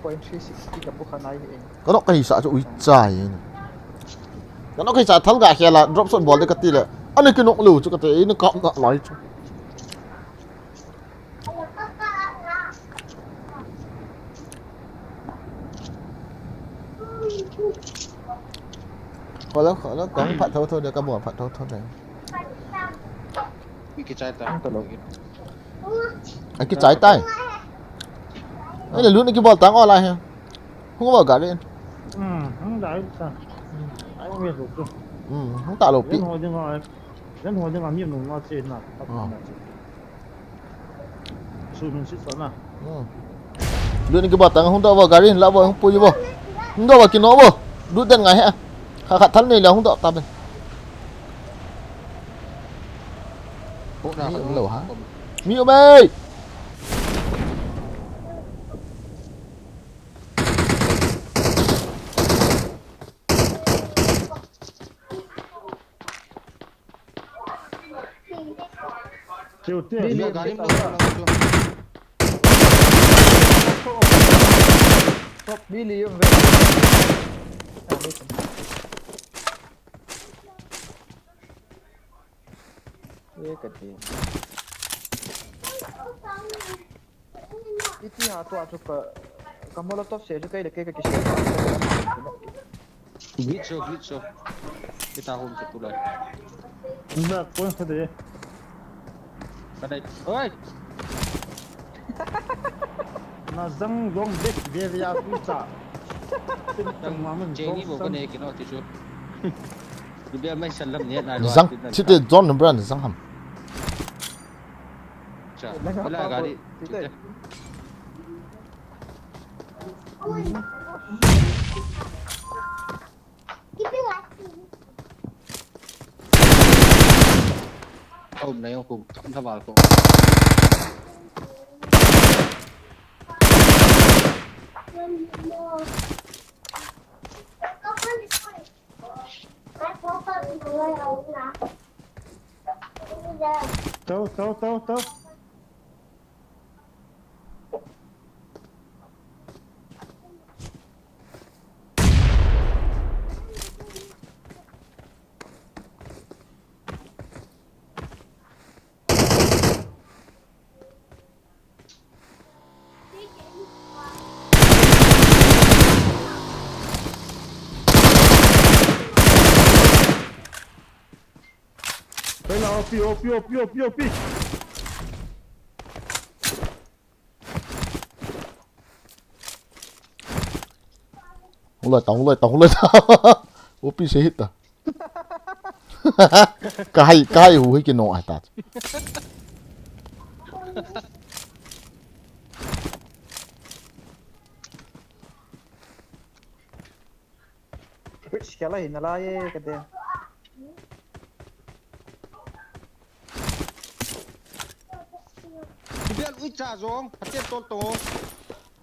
cái bukan naik ini có nó cái gì sợ cho ui trời cái nó khi xả thấu gà kia là drop shot ball đấy cái tí là anh ấy cứ nỗ lực cho cái tí nó cọ nói khỏi lắm có phạt thấu thôi được cái buồn phạt thấu thôi này cái trái tay anh cái trái tay ấy là lúc này cái ball tăng online ha không có vào cả lên không đấy sao ai không biết được không tạo lộc đến hồi đừng làm nhiệm vụ nó trên nào sự mình sẽ sống nào lúc này cái ball tăng không tạo vào cả lên lão vào không pui vô không tạo vào cái nó vô đút tên ngày ha khát thắn này là không tạo tập này bộ nào cũng lẩu hả miêu bê Chiều tiên đi gà đi Billy về cái gì ít nhà tôi chụp cái molotov sẽ cái cái glitch show cái tao hôm chụp tụi này được quên phải đấy ở đây ơi nó răng rong biết về nhà cũng chả đang mà mình chơi đi bộ cái này cái nó thì chưa thì bây giờ mấy sân lâm nhẹ này răng chỉ để John nó brand răng hầm chả là gà đi hôm nay ông cùng cắm thao vào cùng tao Đây là pi. không lời tổng opi sẽ hit à cái hú cái nọ ai ta cái này nó là cái gì thì biết ít trà rồi phát triển tốt tốt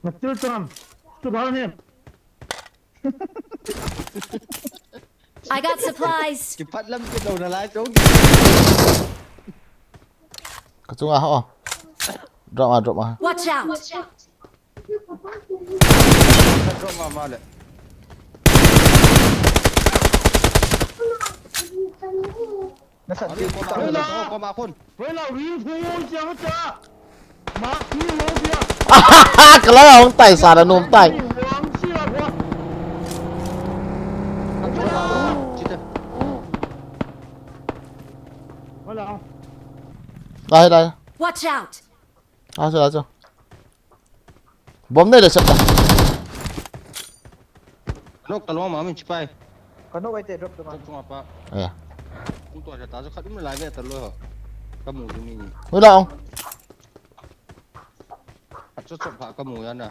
Mà chưa làm tôi bảo anh I got supplies. chỉ phát lâm cái đầu là lái trốn cái chung à họ drop mà Watch out. trốn mà lại nó sẵn đi có ba con với là viên phu chẳng cha mà khi lô bia cái lá ông tài sản là nôm tài đây Watch out. chưa bom này là sập nó cái lo mà mình chụp ai có nó quay tiền drop mà không apa à chúng tôi đã cho khách mình lại về tận luôn hả cái mù của mình mới đâu cho chụp hạ cái mù anh à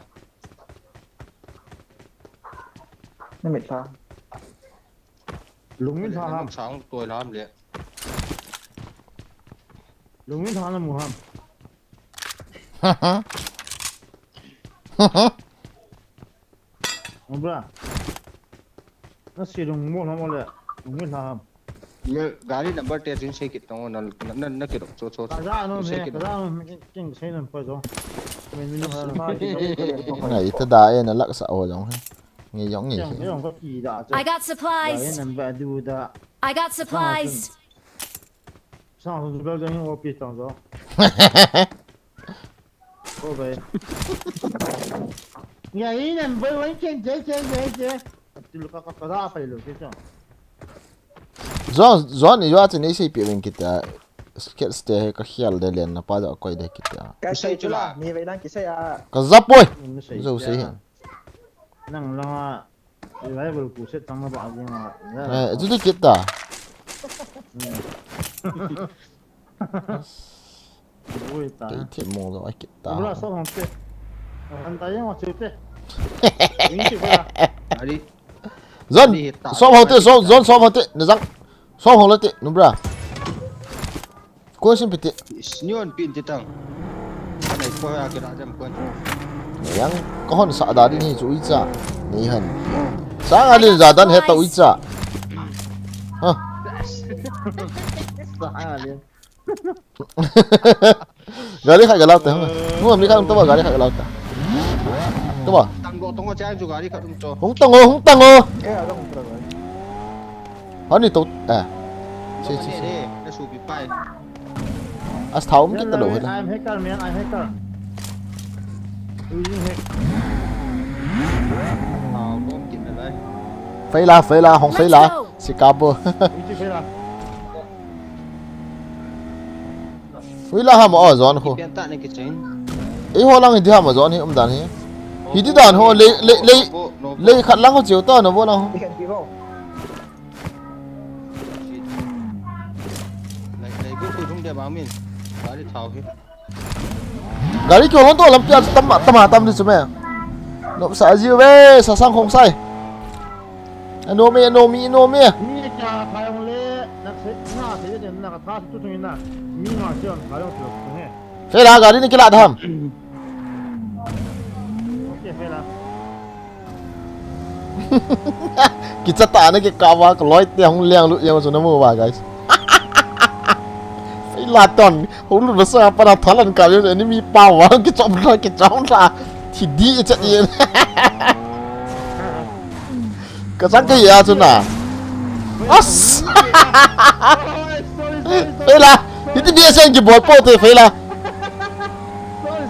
nó mệt sao lúng nó ham sáng tôi làm vậy lúng ham là mù ham ông bra nó sử dụng mua nó lại lúng ham gari number 10 chính xác kitong nó kiểu cho ra nó kinh xây nên phải rồi mình này thì đại nó lắc sợ rồi giống nghề giống nghề Chẳng có gì đã. I got Đấy supplies. nằm về đu đã. I got supplies. Sao không biết cái ô pi tông rồi. Ô vậy. Ngày nằm với chơi. Thì lúc có ra phải lúc chứ. John ni wa chini sei pi wing kita skill ste ka khial de len na pa da koi de kita cái xây chứ là mi vậy đang cái xây à ka zapoi zo sei hin Nang lang lấy bulu kuset sama pak aja ju de kita Ui ta. cái thiệt mồ rồi kita Bula so không thế. Anh ta yang macam thế. Ini tu Đi. John so ho te John so ho te na jang so ho la te nu bra ko sim piti Nyon pin ti tang. Này coi ra cái đã chăm quân. yang ko hon sa da din hi chu i cha ni han sang alin za dan he ta i cha ha Sah dia. gari khai galau ta nu am ni khai ta gari khai galau ta tu ba Tăng độ tông trang juga đi kadung cho. hung tang o cái ở đâu rồi han ni to à Chi chi. Nó sụp bị bay. as thau kita do hết I'm hacker man, I'm hacker. Using hack. Có kịp rồi đấy. phê la hong phê la si ka bo Ini tu lah. phê la ha mo zon ho Biên tạ này cái chain. e ho lang hi ha mo zon hi dan hi hi di dan ho le khat lang ho chiu to no bo lang ho đi gần kia không Này bước từ trong địa báo mình. Đã đi tháo hết. gari kyo lon to lam pya tam ni chume no sa ji we sa sang khong sai no me Ini dia kayong le nak saya dia nak tas tu tu ina. Mi ma sion kayong tu tu he. phê la gari ni kila dham Okey fela. kita ta na ke kawa ko loi te hong liang lu yang so na mo ba guys phê la ton hong lu sa pa na thalan ka yo ni mi pa wa ke chom la thì đi chết yên cái sáng cái gì à chun à as phê la thì đi sang cái bộ po thì phê la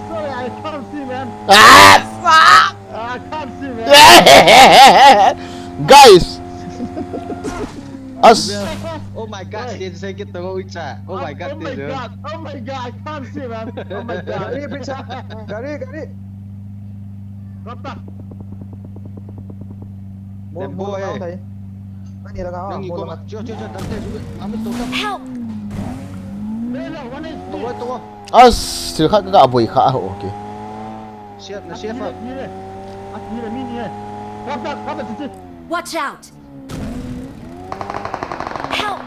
Sorry, I can't see man. ah fuck I can't see man. guys us Oh my god, tiền xây cái tàu ui chà. Oh my god, Oh my tiền god, oh my god, I can't see man. Oh my god. gari bên xa gari Rata. Đẹp mua boy. nào thầy anh nhìn là Nó nào nghỉ mua qua là mặt. Chưa, đắm tiền xuống. Ám cái tàu cấp. Help! Bela, one is Tàu ơi, tàu us thì khác cái bùi khá hổ ok Xếp, nó xếp à. Ni mini eh. Rata, cici. Watch out! Help!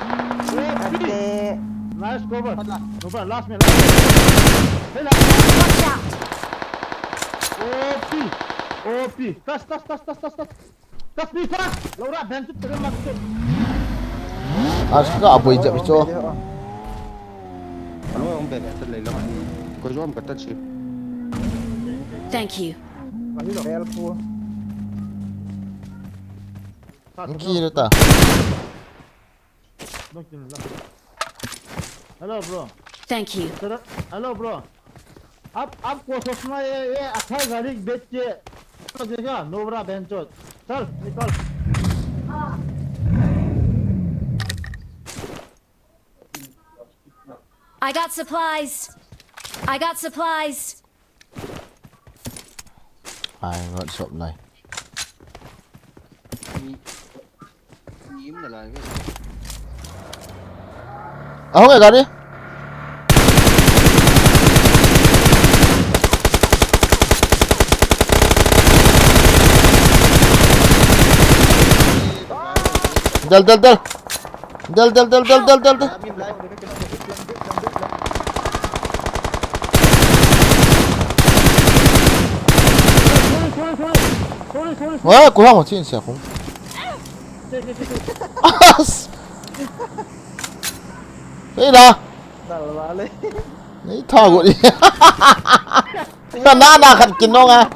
Ade. Nice cover. No bad, last man. Bela. Watch out! OP. Tas. Tas ni tas. Laura ben tu terus masuk. us cái bùi chậm cho Nó ông bè thật lấy lắm. Có gió một cái tất xếp. Thank you. Bel pua. kia đó ta Hello bro. Thank you. Hello bro. आपको सोचना ये अच्छा गाड़ी बेच के देगा नोबरा बेंचो चल निकल I got supplies. ai gọi shop này Nhím là cái. không phải gần đi del Mìm lại. 와 고향 어떻게 진짜 공 đây là Nào là lên. đấy thò của đi na khát kín nó à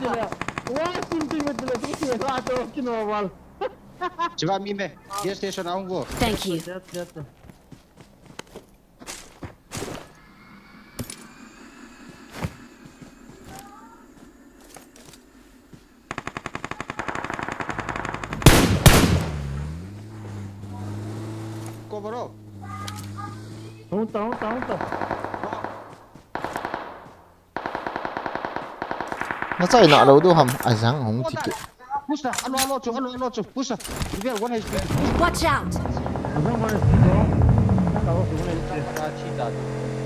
wah sinting betul tu Kinoval. Chiva mime. Gas station aungo. Thank you. Cover up. Hunta. nó chạy nọ đâu đâu hầm sáng không chịu được. Push alo chu. Push. Give one HP. Watch out!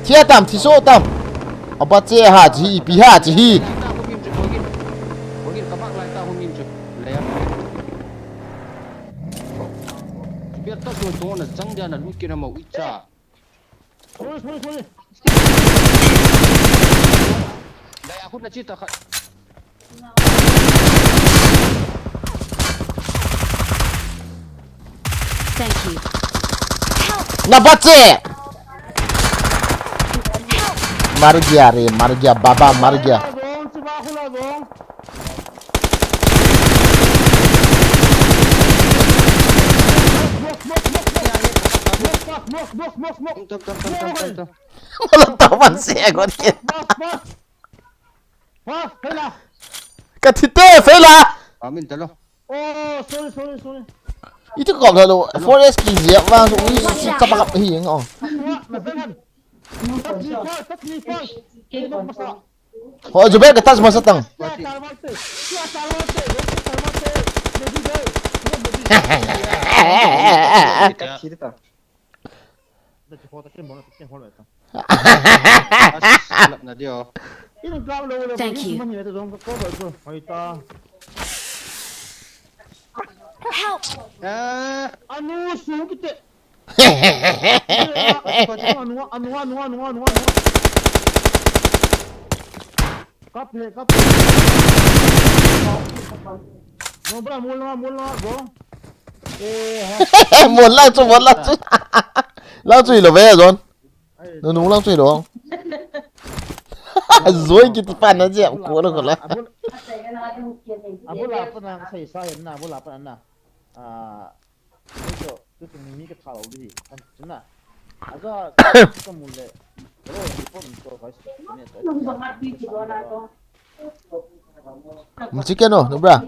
Chia tạm thì số tạm ở bắt chia hạt gì bị hạt gì 거긴 가방 라이트 호민 주. 레야. 비었다 소 동원은 장자나 루키나 뭐 있자. 소리. 나 야구 나 찌다. Thank you. na bắt chia mar gya baba mar gya Tâm. nó tao bắn xe con kia cái thịt tê phải là Amin talo. Sorry. itu kok kalau forest kizia vang so ini cepat hi ngong ho jube ke tas masa tang Chỉ ta. Lap na dio. Thank you. Help! Anu sung kita. Anu. Kap. Mula, bro. muốn lao chui là về rồi nó đúng lao chui đúng không rồi cái phần nó dẹp của nó còn lại Abu lapar na saya na abu lapar na. Itu mimi ke kalau di kan cina. Aga kita mulai. Kalau di pun itu guys. một chiếc kia nó bra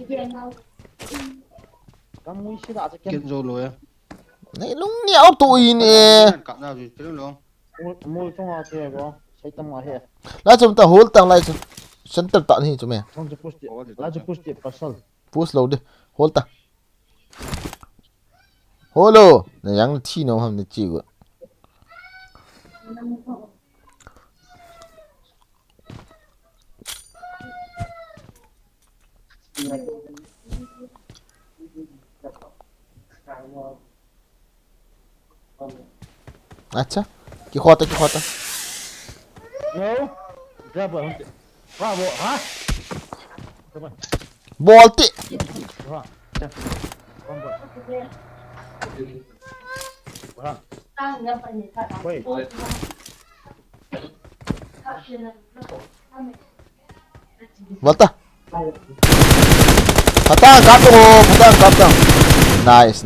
Kamu isi tak sekian. Get zo lo ya. này lúc nhẽo tụi nè Cặp nào gì thế luôn. Mui trong apa ya bro? Saya tengah ya. lá chúng ta hold tăng lại sân tập tận hi chúng mày Trong push dia. Laju push dia pasal. push lâu đi hold ta hold lo này yang chi nó ham chi của अच्छा क्या खाता No. Grab one. Bravo, ha? Come on. बोलते Wah. Come on. Wah. Wait. बोलता Patang katong nice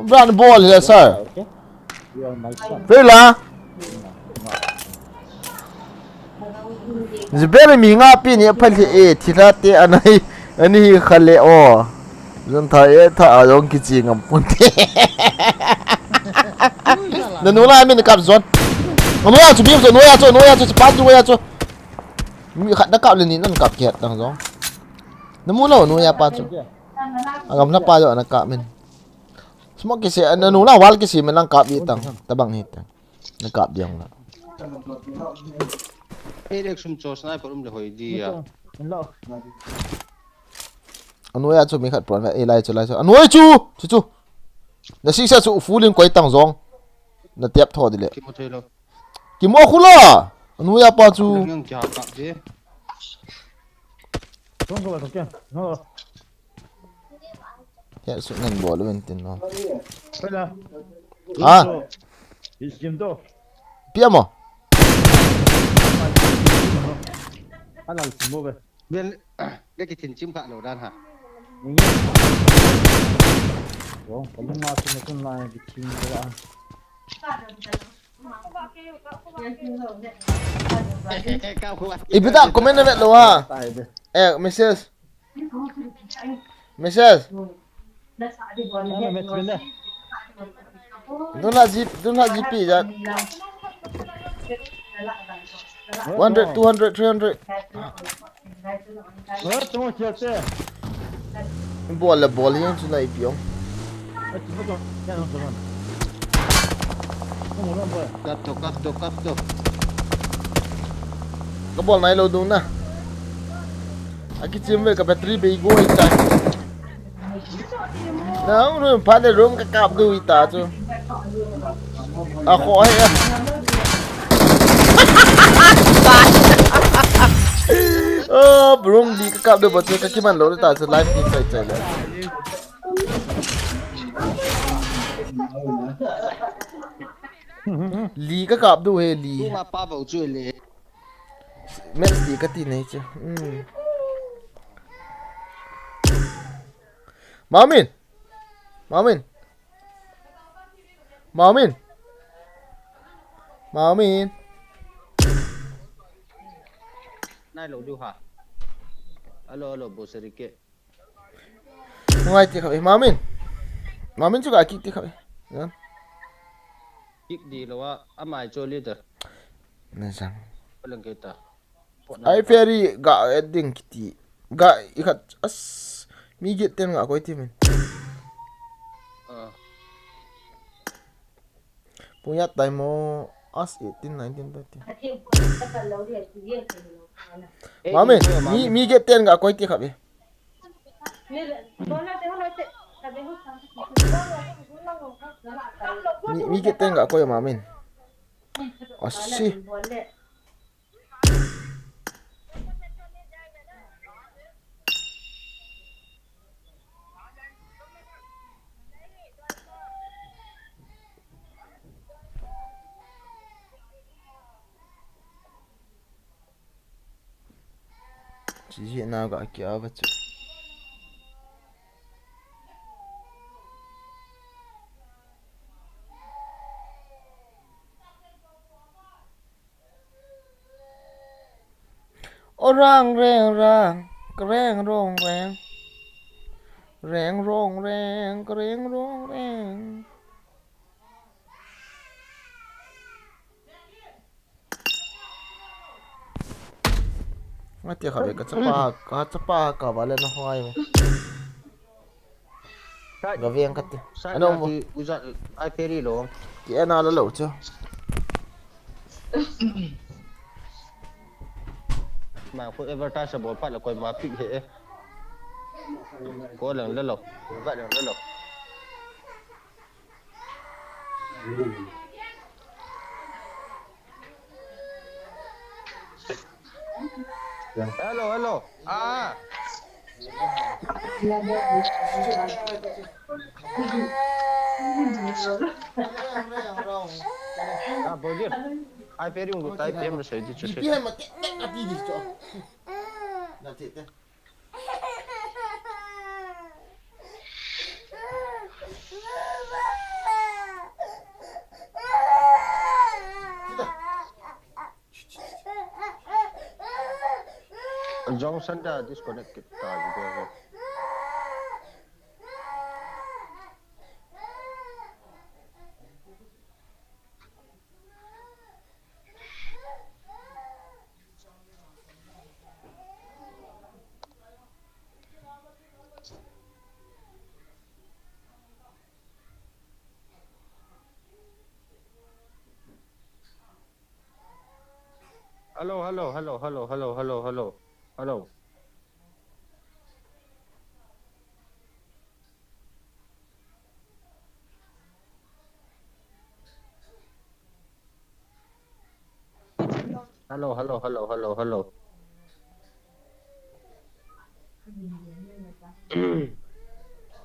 brand ball here sir Okay. You are my son. Vela Zibere mi nga pi ni phali e thilate ani khale o zon tha e tha arong ki chi ngam punte nanula mi kap zon noya chu bi zo noya chu pa chu ya chu mi khat na kap le ni nan kap kiat dang zong namula noya pa chu agam na pa zo na kap min smok ki se nanula wal ki si men lang kap bi tang tabang hit na kap diang la Election cho sniper le hoi di ya. Hello. Anoya chu mi khat pron e lai chu anoy chu na si sa chu fulin koi tang zong na tiap tho dile Ki mo thei lo. ki mo khula anoya pa chu Ngang kya ka je. Tunggu lah, okay. No. ya su nan bol wen tin no Hello. ah Is Jim do. pia mo Anal semua be. Ben Đây cái thìn chim cả lẩu đan hả? Ủa, có lúc nào thì nó lại bị chìm rồi à? Cao không ạ? Ibita comment na lo ha. Mrs. Mrs. Ano, may trend Don't have GP that. 100, 200, 300. Tunggu siapa? Bola yan sila ipiong. Yan ang saman. Tunggu lang boy. Cắt được. Kabol na ilo doon na. Aki chimbe ka battery be go ita. Na uno pa de room ka kap do ita cho. Ako ay. Oh, bro, di ka kap do bot ka kiman lo ta sa live inside sa. Li ka kap do he li. Mà pa vào chơi lệ. Mes di ka tin che. Mamin. Này lẩu điêu hả? Alo, bố sẽ đi kệ. Ngai ti khabe Mamin juga akik ti khabe. Yan. Kik đi lẩu à mai chơi liệt à? Na sang. Walang kita. Ai ferry ga eding kiti. Ga ikat as migit ten nga ko itimin. Punya time mo as 18 19 20. Mamin, migit ten nga ko iti khabe. Migit ten nga ko ya mamin. Asyik. Chỉ nào gọi kia vật chất. Orang reng kreng rong reng kreng rong reng. Mati khabe ka chapa ka wala na hoy mo. Gaviang kat. Ano mo? Uzat ai ferry lo. Ki ana la lo cho. Mà phụ advertise bộ phát là coi mà phích hệ. Có lần lên lộc, vậy lần lên lộc. Hello. À. À, bố biết. Ai biết dùng cái tay em là sấy đi chứ. Pi ma tek nek ati di cho. Na ti te. Johnson đã disconnect kita juga. Hello. Hello.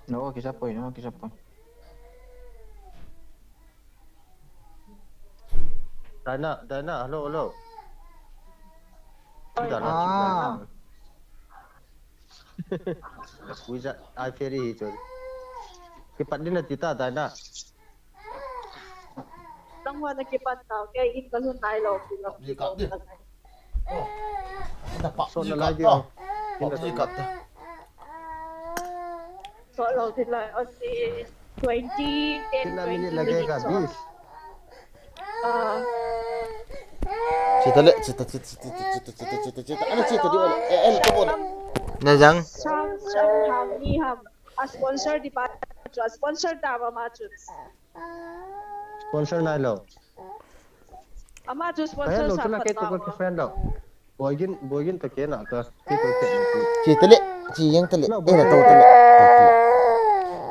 No, quizás pues. DYNA, hello. Ah. Squeeze I ferry itu. Kepat dia nanti tak ada. ต้องว่านักปั่นเต่าแกอินก็สุดท้ายเราคือเรา Gì cặp đi. Đã bạc Sốt gì là cặp lai đó. chưa? Bạc gì cặp đó. โซเราที่เราอันที่20 Kita minit lagi kan bis. Cita lek, cita. Ada cita dia. Kau pun. Nah jang. ช่างทำนี่ทำสปอนเซอร์ที่บ้านจุดสปอนเซอร์ดาวมาจุด Sponsor na lo. อามาจุดสปอนเซ Kaya อร์ lo สาม tu nak พัน kita ดาว ke friend lo. Boygin tak kena ke kita ke. Cita lek, yang tu lek. Dah tahu tu lek.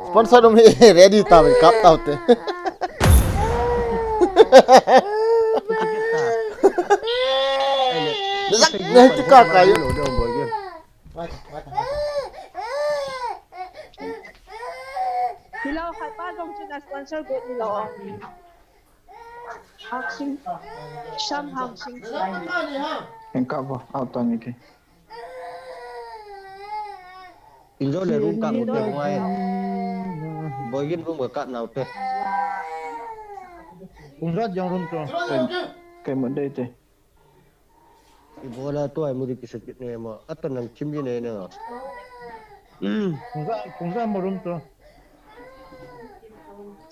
Sponsor dom ni ready tahu kap tahu tu. Nah itu kakak ya. Boygin.ที่เราขายบ้านลงจุดสปอนเซอร์กูนี่เราฮักซิงช่างฮักซิง Yang kap apa? Auto ni ke. Injo le room kat hotel mai. Boygin room kat na hotel. Kumrat yang room tu. Cái mượn đây thế. Ibu lah tu ai muri kisakit ni ma. Atan nang chimji ni ni. Kumrat mau room tu.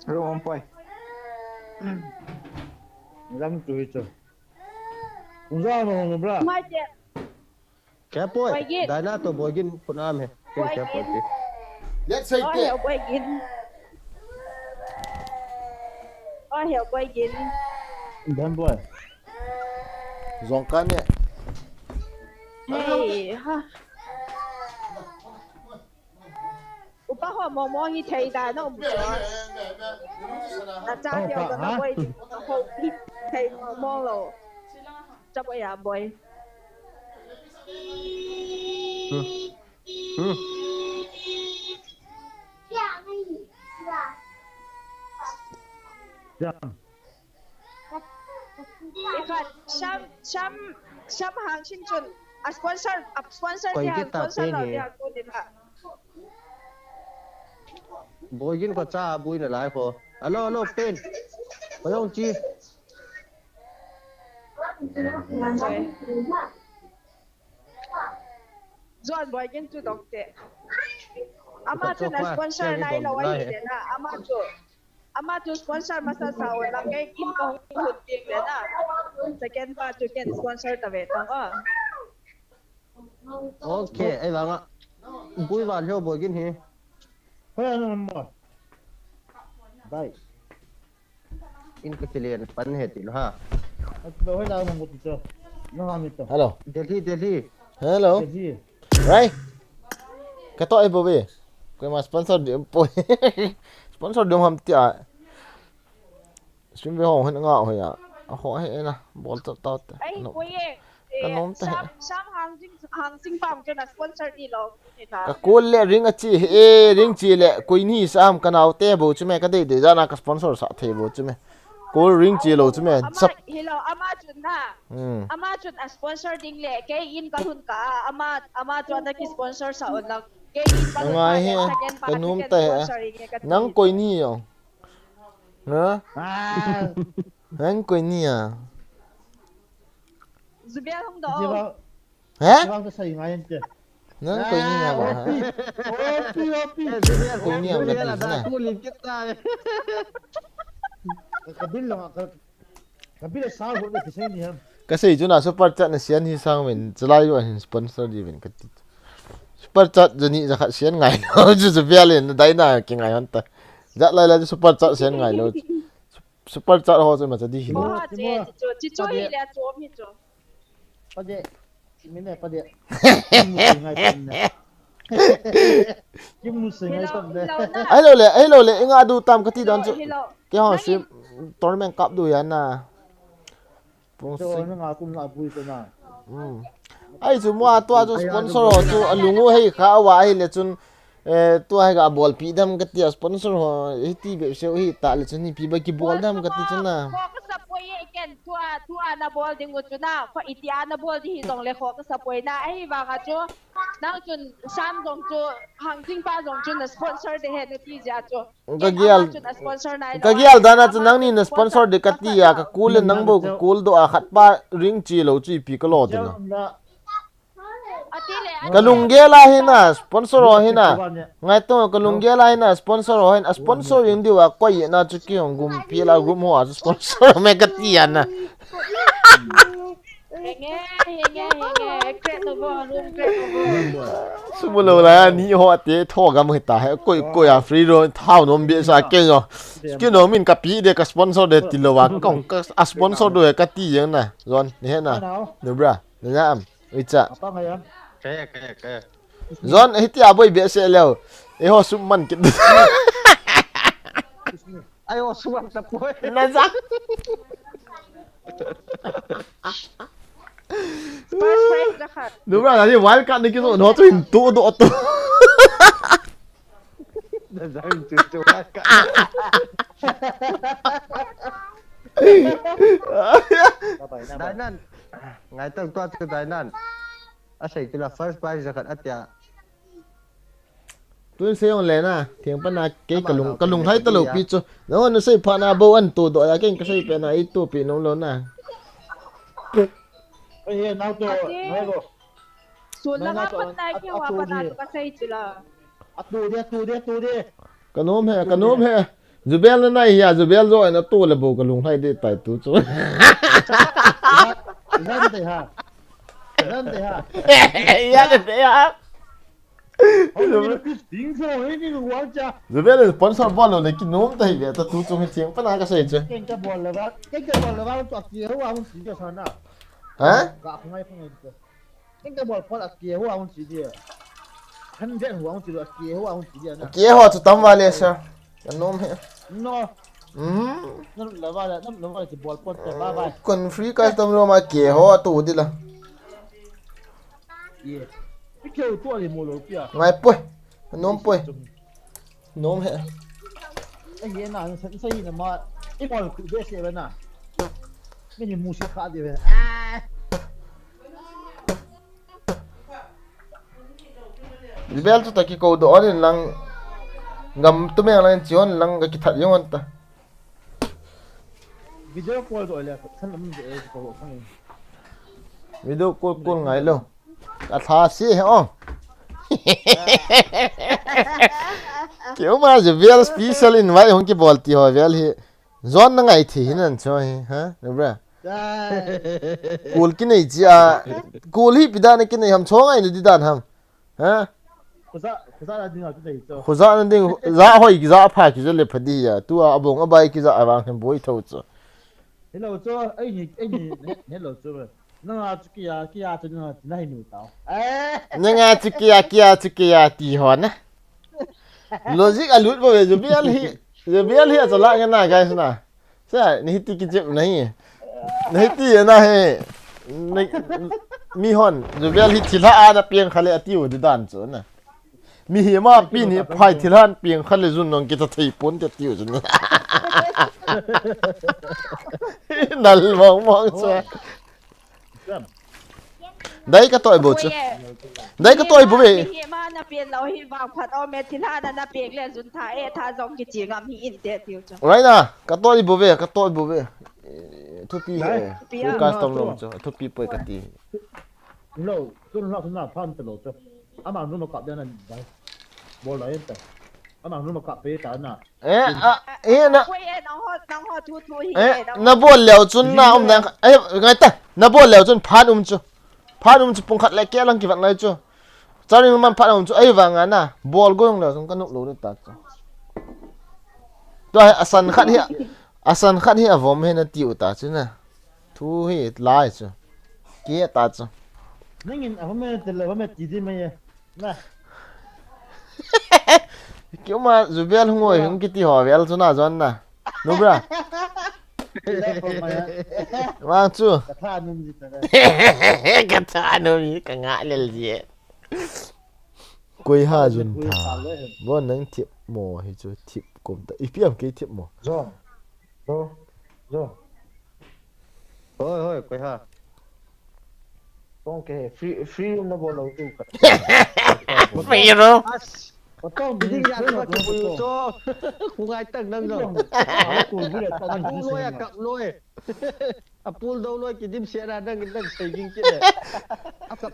Room ông quay. Ram tu itu. Kumrat mau room bra. ไม่เจ็บ Siapa? Boygin. Dana tu Boygin pun am he. Siapa Boygin. tu? Let's อ้อ say เหี่ยว it. ไปกินอ้อเหี่ยวไปกิน Dan boy. Zongkan ni. เฮ้ยฮะอุปหัวมองมองอีเทได้น้องบุญนะจ้าเดียวกันนะเว้ยหกอีเทมองเราจะไปอ่ะบอย Jam. อีกค่ะช้ำหางชินจุนอ่ะสปอนเซอร์ที่สปอนเซอร์เราเนี่ยกูดิค่ะ Boygin ko cha bui na lai ko. Hello pen. Bayong chi. ส่วนบอยกินจุดดอกเตะอามาจุดสปอนเซอร์ในเราไว้เดี๋ยวนะอามาจุดสปอนเซอร์มาซาซาเวลาแกกินก็หุ่นจริงเลยนะสแกนป้าจุดแกนสปอนเซอร์ตะเวตังOkay, ai bang ah. Bui wan ho Boygin he. Kaya naman mo. Bye. In ka kilian pan he ti ha. At bawa lang mo dito. Nangamit to. Hello. Delhi. Hello. Kasi Right. Kata ai bobe. Kau mas sponsor dia poi. Sponsor dia ham tia. Stream ho hen nga ho ya. Ho he na. Bol ta ta. ไอ้กูเองช้ำหางซิงปั๊มจนสปอนเซอร์นี่เราเนี่ยค่ะ Ka kul le ring achi ring chi le koi ni sam kanau te bo chume ka de jana ka sponsor sa the bo chume. Kul ring chi lo chume อามา sap. ฮิโลอามาจุดน่ะอามาจุดสปอนเซอร์ดิ้งเล่แกอินกับทุนกะอามาจุดนักสปอนเซอร์สาวนักแกอินกับทุนกะสแกนปาร์ตี้สปอนเซอร์นี่กัน Nang koi ni yo. Ha? ah, Nang koi ni ya. ซุเบียทงดอ di ba? Ha? Di ba ito sa'yo ngayon siya? Nang koi ni ya ba ha? Opi. Koi ni ya ba na? Aku likit ta. Kabil lang ako. Kabil ay sahod na kasi niya. Kasi juna super chat na sian hi sang min chalai yo hin sponsor di min ka ti. Super chat jani ja khat sian ngai no ju ju bia len dai na ki ngai han ta. Ja lai la super chat sian ngai lo. Super chat ho ma cha di hi บ่ lo. เจ๊จิโจ้อีแล้วโจมีโจ Pade. Minay pade. Kim ngay pande. Kim musay ฮิ ngay โล pande. ฮิโลน่ะ Ai lo le inga du tam ka ti don chu. ฮิโล Ke ho stream tournament cup du yan na. Pong So si. ano nga kung naabuhi ko na. Ai chu mo to chu sponsor ho chu alungu hei kha wa hi le chun to hai ga ball pi dam ka ti sponsor ho hi ti be se hi ta le chun ni pi ba ki ball dam ka ti chun na. พอก็สับป่วยแก again tua na ball ding mo na fa itia na ball di dong le kho ka sa poi na ai ba nga chu nang chun sam dong chu hang ting pa dong chu na sponsor de he na ti ja chu ka gial dana chu nang ni na sponsor de ka ti ya ka cool nang bo ka cool do a khat pa ring chi lo chi pi ka lo de na kalunggela hina sponsor ho hina ngai to kalunggela hina sponsor ho hin sponsor yung diwa koi na chu ki hong gum pila gum ho sponsor me ka ti ya na subulo la ni ho te tho ga mo ta he koi a free ro thao nom bi sa ke yo ki no min ka pi de ka sponsor de ti lo wa kong ka sponsor do ka ti yang na ron ni he na no bra na am icha cái Zon hiti aboy be se leo e ho summan kit ai ô suam tập quay na za first prize na khat đúng rồi là gì wild card này cái rồi nó tuyển tu độ tu ra hình chú cả đại nan ngày tầng toa từ đại nan à sẽ cái là first prize ra khát ya tôi sẽ on lên à thieng pan na cái cái lùng thấy tao lục pi cho nó sẽ pan na bao ăn tu độ là cái sẽ pan na ít tu pi nó lớn à Ê, nào tôi, nói rồi. sun na nga pat na ki wa pa na ka sai chila Tu đi. cái nôm he Zubel này ya Zubel rồi nó tu là bộ cái lùng hay đi tại tu cho Lên đây ha. ya được đấy à Tiếng rồi ấy đi quán cha. Zubel là sponsor ball rồi cái nôm đây vậy ta tu trong cái thieng pan na cái sẽ chứ Cái ball là ba. Cái ball là ba cho kia hoa không chỉ cho sao nào. hả Gặp ngay không ngay. Cái ball phát là kia hoa không chỉ đi. Hắn biết hoa không chỉ là kia hoa không chỉ đi nè. kia họ tụi tắm vào liền sao cái nôm he Nó là ba là nó phải chỉ ball phát cho ba. còn free custom rồi mà kia họ tu đi là Yeah. Cái kiểu tua thì mua lỗ kia. ngay pui nôm he Cái gì nào nó xây là mà cái ball cứ dễ xem nè. Cái gì mua sẽ khác đi về. Zubel tu taki kau do orin lang ngam tu meng lang chion lang cái that yon ta Video call rồi là thân lắm dễ có không. video call ngai lo a tha si he ong kiểu mà Zubel special invite hong ki bol ti ho vel hi zon na ngai thi hinan cho hi ha no bra cool ki nei cha cool hi pidan ki nei ham chong ai ni dan ham ha Khuza là đi nào cái gì cho. khuza nan ding za hoi za pha ki le phadi ya tu a abong abai ki za awang hem boi tho cho Hello cho anh hello cho rồi. Nó là kia cho nó này nhiều tao. nga chikia ti hon na logic alut bo Zubel hi cho la nga na guys na sa ni ti ki jep nahi nahi ti na he mi hon Zubel hi thila a da piang khale atiu de dan cho na mi hi ma pi ni phai thilan piang khale jun nong ki ta thei pon te tiu jun nal mong cha đấy cái tội bố chứ đấy cái tội bố về hi ma na pien lo hi wa phat o me thila na pek le jun tha e tha jong ki chi ngam hi in te tiu cho right na cái tội bố về thu pi he thu custom lo cho thu pi poi cái ti Hello, tôi nó phan từ lỗ cho. Anh mà nó cặp đây này đấy. Bố lấy em anh mà nó cặp với cả nè. na quay nong ho thu hi na bol leo chun na nang ngai ta na bol leo chun phan chu pung khat lai ke lang ki wang lai chu chari man phan chu ai wang na bol gong leo chung kan nuk lo ni ta chu to asan khat hi avom he na tiu ta chu na thu hi lai chu kia ta chu Nên hôm nay từ hôm nay gì mày nè. kiểu mà Zubel ngồi hung kiti ho vel chu na zon na no bra mang chu cái thà nó mi cái ngã lên gì quay ha jun tha bon nang thiệp mò hi chu thiệp kom ta ipiam ke thiệp mò Rồi. lôi quay ha con cái free nó bỏ lâu tu cả Free rồi. có tao Cái gì bị nhà tôi chụp bùi cho không ai tầng nâng rồi tôi biết là tao đang Apul lôi à cặp lôi Apul đâu lôi cái đêm xe ra nâng xây kinh chết này áp cặp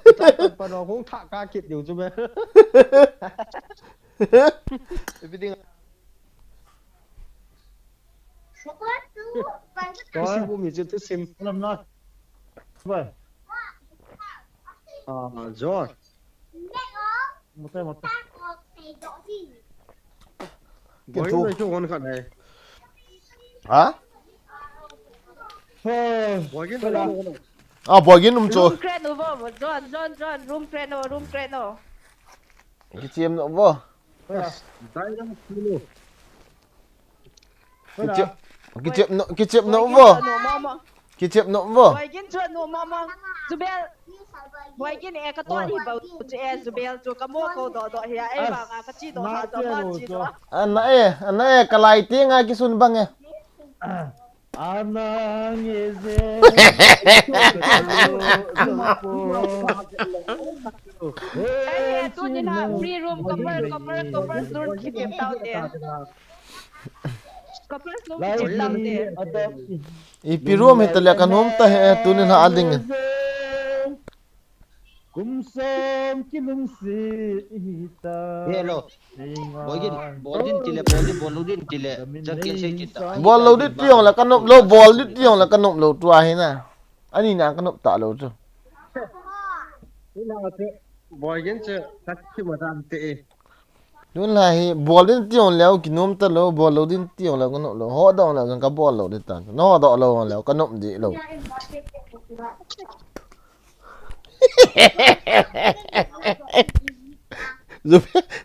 và nó cũng thả ca kiệt điều cho mẹ everything rồi sim mình chưa sim làm nói vậy rồi một tay với người chung con khẩn này Hả? với cái này À, bỏ cái nôm cho. Room creno vô, John, room creno. Cái chim nó vô. đây là kilo Cái chim nó vô. Cái chim nó vô. Boy gin chuan no mama. Zubel. Boy gin e ka to hi ba che e Zubel chu ka mo ko do hi ai ba nga ka chi do ha do ma chi do. Anh ấy cái lại tiếng ai cái sun băng à. anangeze Hey, tu ni na free room cover zone keep him down there. Cover zone keep him down there. Ipirum hitalia kanom ta he tunin ha alding. kumsom kilumsi ita hello bogin chile boludin chile jakin se kita Ball lo dit tiong la kanop lo ball dit tiong la kanop lo tua he na. Ani na kanop ta lo tu. ina te bogin se takki madam te Dun la he ball din tiong leo kinom ta lo ball lo din tiong la kanop lo ho dong la kan ka ball lo dit ta. No do lo leo kanop di lo.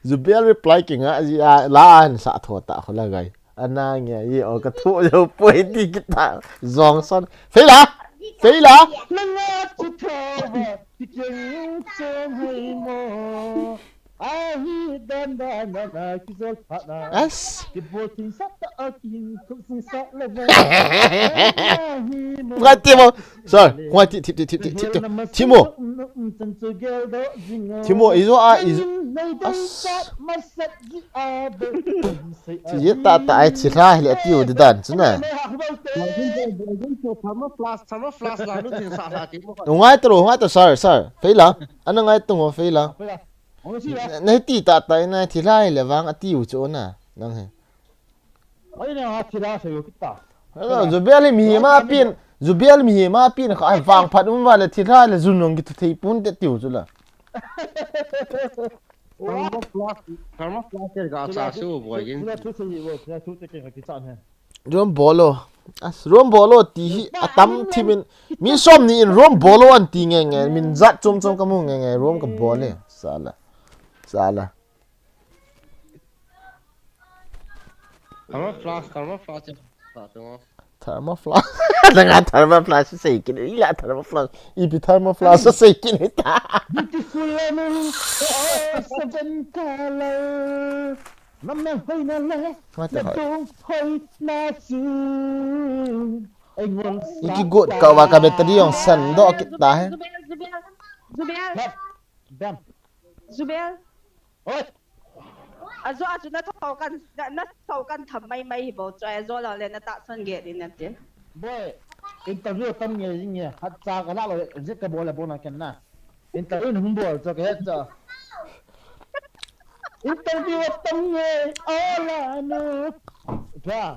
Zubel reply ki nga ji la an sa tho ta khola gai ana nge yi o ka thu jo poi ti kita zong son phê la nanga chuthawa tiking chom hai mo ahi dan dan na kizol phana as kibotin sat akin kum sa leva ngai timo sir ngai timo timo izo a izo as ji ta ai chi ra le tiu de dan chuna sama flash la nu tin sa sa ti mo ngai to sir phê la ana ngai to phê la nei ti ta tai na thi lai le wang atiu chu na nang he ai na thira se yo kita Zubel mi ma pin kha wang phat wa le thi lai le zunong ki thei pun te tiu chu la sama flash ga sa su bogin thira thu se yo thira thu te ke ki chan hai rom bolo ti hi atam thimin mi som ni in rom bolo an ti nge min zat chom kamu nge rom ka bole sala sama flash sa tu thermoflash dengan thermoflash sei kin ila thermoflash ipi thermoflash sei kin ta beautiful seven color mamma hoy na le hoy na su anh muốn iki got ka wa ka battery yang san do kita he Zubel. ôi Azo na thau kan tham mai bo trai zo la le na ta san ge din na te. boy interview tâm nghề gì nhỉ hát cha cái nào rồi giết cái bò là bò nào kenna na interview không bò cho cái hết cho interview tâm nghề ola no ra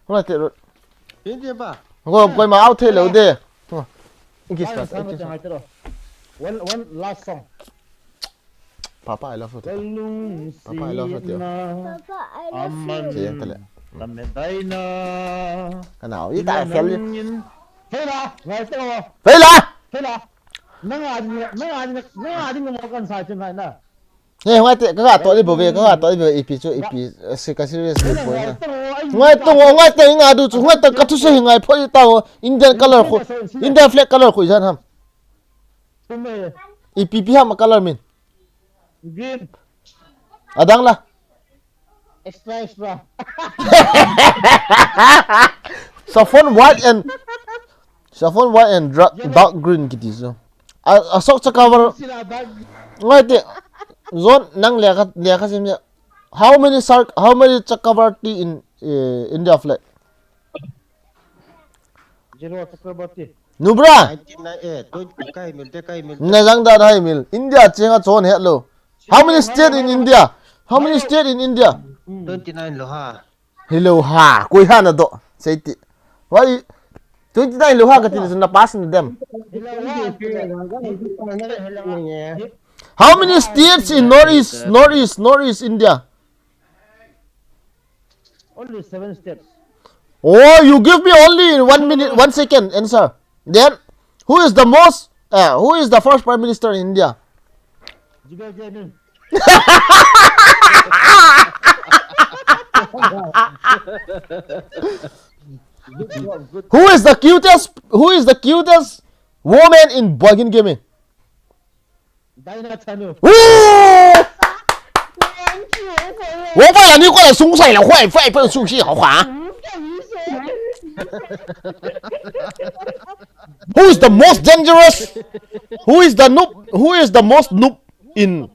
hola te tin je ba ngo koi ma out the lo de iki one last song papa I love you Kalung Papa, I love you, Tio. Aman Sige, tala. Lametay na Kanao yi ta khel Hey la, ngay to phê la Hey la Nanga din mo kan sa tin na nghe ngoài tiệm các gà tối đi bảo vệ các gà tối về ipi cho ipi sẽ cái series này thôi ngoài tàu ngay đủ chúng ngoài tàu cắt thuốc hình ngay phơi tàu Indian color khôi Indian flag color khôi dân ham ipi pi ham color min Green Adang lah. Extra. Saffron white and dark green gitu so. Asok sa cover. Ngai ti. Zon nang liya ka simya. How many check cover T in India flag? Zero Chakrabarti. Nubra. 1998 kai mil. Najang da hai mil. India chenga chon hello. How many state in India? 29 lo ha. Hello ha. Koi ha na do. Say ti. Why 29 lo ha ka tin na pass na them. How many states in northeast India? Only 7 states. Oh, you give me only in 1 minute, 1 second answer. Then, who is the first prime minister in India? Jibel Jamin. Who is the cutest woman in bargain gaming? DYNA Chanu. 我发现你过来松晒了，坏分熟悉好话。Who is the most dangerous? Who is the most noob in?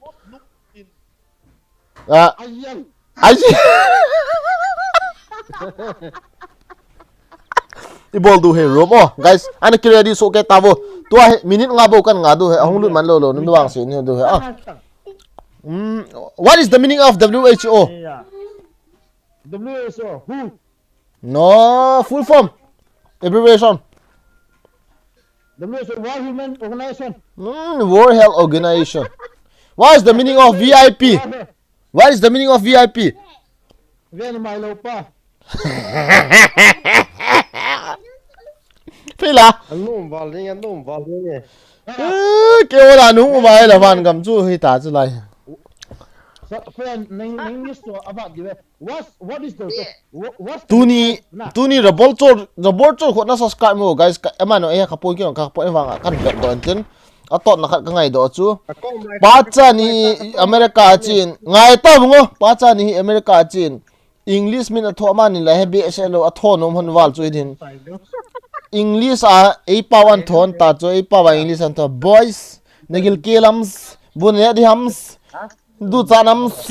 Ibol du he room oh guys ana kira di so ke tavo tu minute ngabo kan ngadu he ahung lut man lo nuwang sin ni du he what is the meaning of WHO? WHO who? No full form abbreviation. WHO World Human Organization. World Health Organization. What is the meaning of VIP? What is the meaning of VIP? Very Milo pa. Pila. Anum val ni. Kêu là nung mà là van cầm chu hi ta chu lai. So friend ning this to about the what is the what Tuni report ko na subscribe mo guys emano e ka point ka point wang kan bet don tin atot na khat ka ngai do chu pacha ni America chin ngai ta bungo pacha ni America chin English min atho man ni la he BSL atho nom hon wal chu din English a pawan thon ta chu a pawa English an to boys nagil kelams bun ya dihams du chanams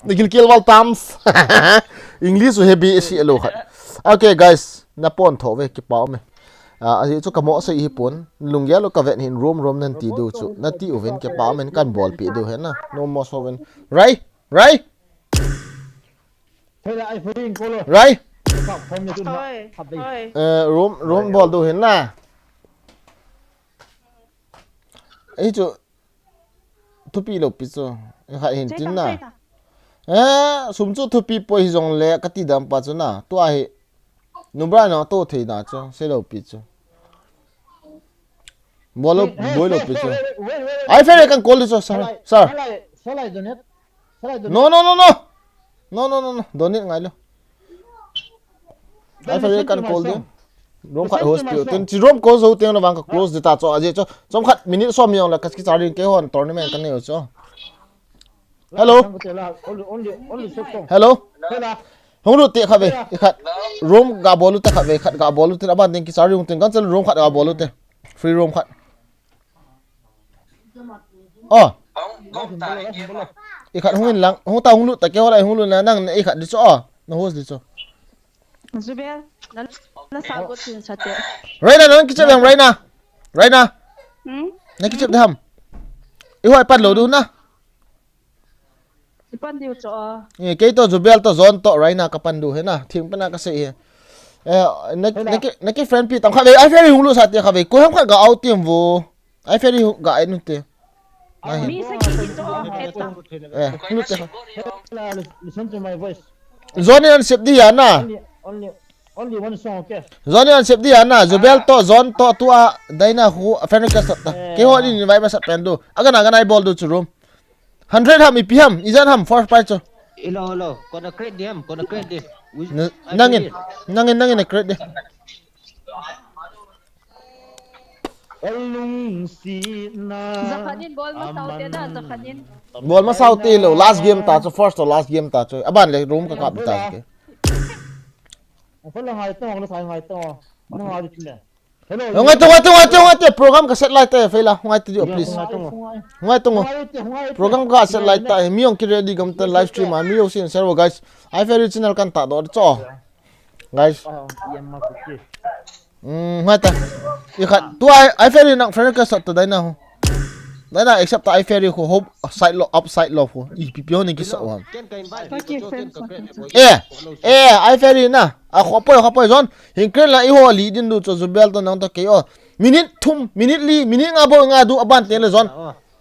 nagil kelwal tams English he BSL khat okay guys na pon tho ve ki paw me asi chu kamo se hi pon lungya lo ka ven hin room nan ti do chu na ti oven ke paw men kan ball pi do he na no mo so ven right I feeling color. right From the room ball do hin na ấy chỗ thu pi lo pi cho hai hin tin na sum chu thu pi po hi jong le ka ti dam pa chu na to ai numbra na to thei na cho se lo pi cho bolo bolo pi cho ai fe kan call cho sir Salai donate. No donate ngai lo ai fe kan call đi room khat host pi tin chi room ko zo te na wang ka close data cho aje cho som khat minute som yong la ka ki charging ke hon tournament kan ne cho hello hong lu te khabe khat room ga bolu te khabe khat ga bolu te aban den ki charging ten kan chal room khat ga bolu te free room khat khat hong lang hong ta hong lu ta ke horai hong lu na nang e khat di cho no host di cho Zubel, nasagot yun sa te. Raina nang kichap ham Raina nang kichap ham ihoi pan lo du na Ipan diyo cho. cái to Zubel to zone to Raina ka pan du he na thing pa na ka se he na cái friend pi tam kha ai ferry hung lu sa te kha ve ko ham kha ga out team wo ai ferry ga ai nu te Mi sa kiki cho. lu te Listen to my voice. zone an sep di ya na Only one song, okay? zone an sep di ya na Zubel to zone to tua DYNA hu friend ka sat ke ho ni invite ma sat pen du agana ai ball du chu room 100 ham ipi ham izan ham first prize cho Hello. Kona create di. nangin na create de Alung si na Zakhanin ball masaute na zakhanin. Ball mà sao tì lo last game ta cho first or last game ta cho aban le room ka kap ta ke Apa lah ngai tong na sai ngai tong. Mana ngai tu ni. Hello. ngai tu program ka satellite ta fe la ngai tu please ngai tu program ka satellite ta mi ong ki ready gam ta live stream mi yo sin server guys I fair channel kan ta do cho guys Yang ma ku. ngai ta i khat tu I fair nak friend ka sat ta dai na DYNA except I ferry ko hope side lock upside lock ko ipipyo ni kisa wa I ferry na a khopo zon hinkren la i ho li din du cho zubel to nang to ke o minute thum minute li minute nga bo nga du aban te le zon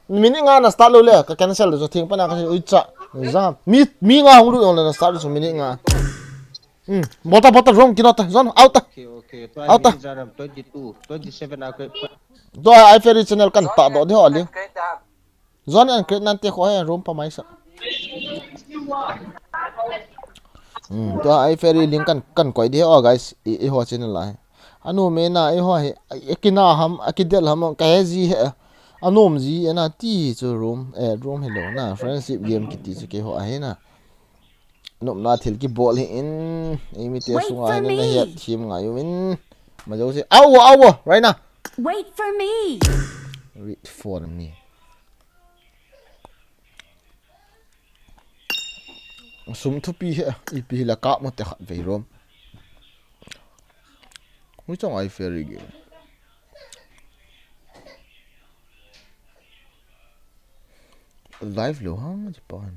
minute nga na start lo le ka cancel zo thing pa na ka ui cha za mi nga hong lu na start so minute nga bota wrong kinota zon out okay 22 27 aku do I ferry channel kan ta do de ho li zon an create nan te kho ha room pa mai sa to I ferry link kan koi de ho guys e ho channel la anu me na e ho ekina ham akidel ham ka ji he anom ji ena ti chu room room hello na friendship game ki ti chu ke ho a na nom na thil ki ball hi in imi te sunga na he team nga yu in ma jo se awo right now Wait for me. Wait for me. Sum thu pi he ipi la ka mo te khat ve rom. Hui chong ai ferry ge. Live lo hang Japan.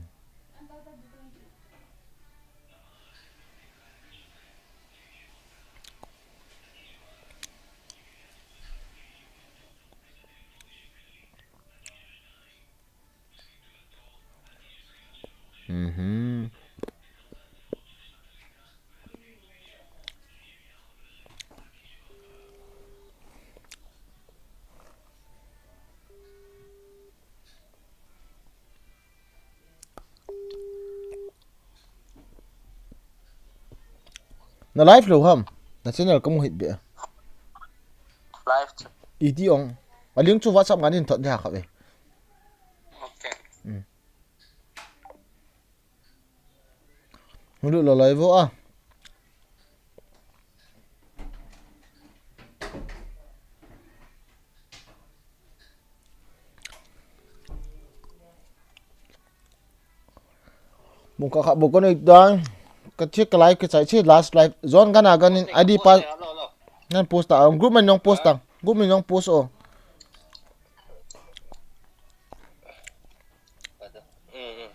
Na live lo ham na channel kamu hit be live idi ong aling chu whatsapp nganin thot ja kha be okay hulu lo live a buka kha bu connect dan ka check live ka chai che last live zone gana ganin id pa nan post ta group man nong post ta group man nong post o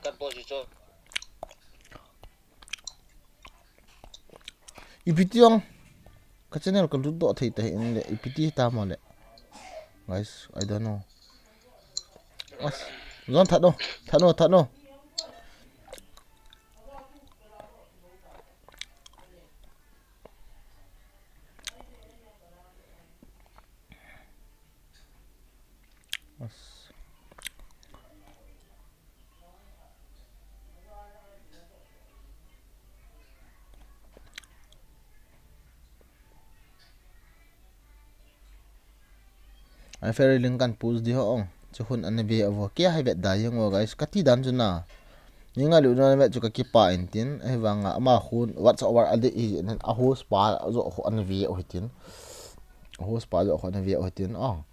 kan posisi ipiti ong ka channel kan do thei ta in le ipiti ta mo le guys I don't know as zone that no I ferry link kan post di ho ong chuhun an be avo kia hai bet da yung guys kati dan juna ninga lu na bet chu ka ki pa in tin ai wanga ama khun what's over ade i nen a host pa zo an ve o hitin host pa zo an ve o hitin ong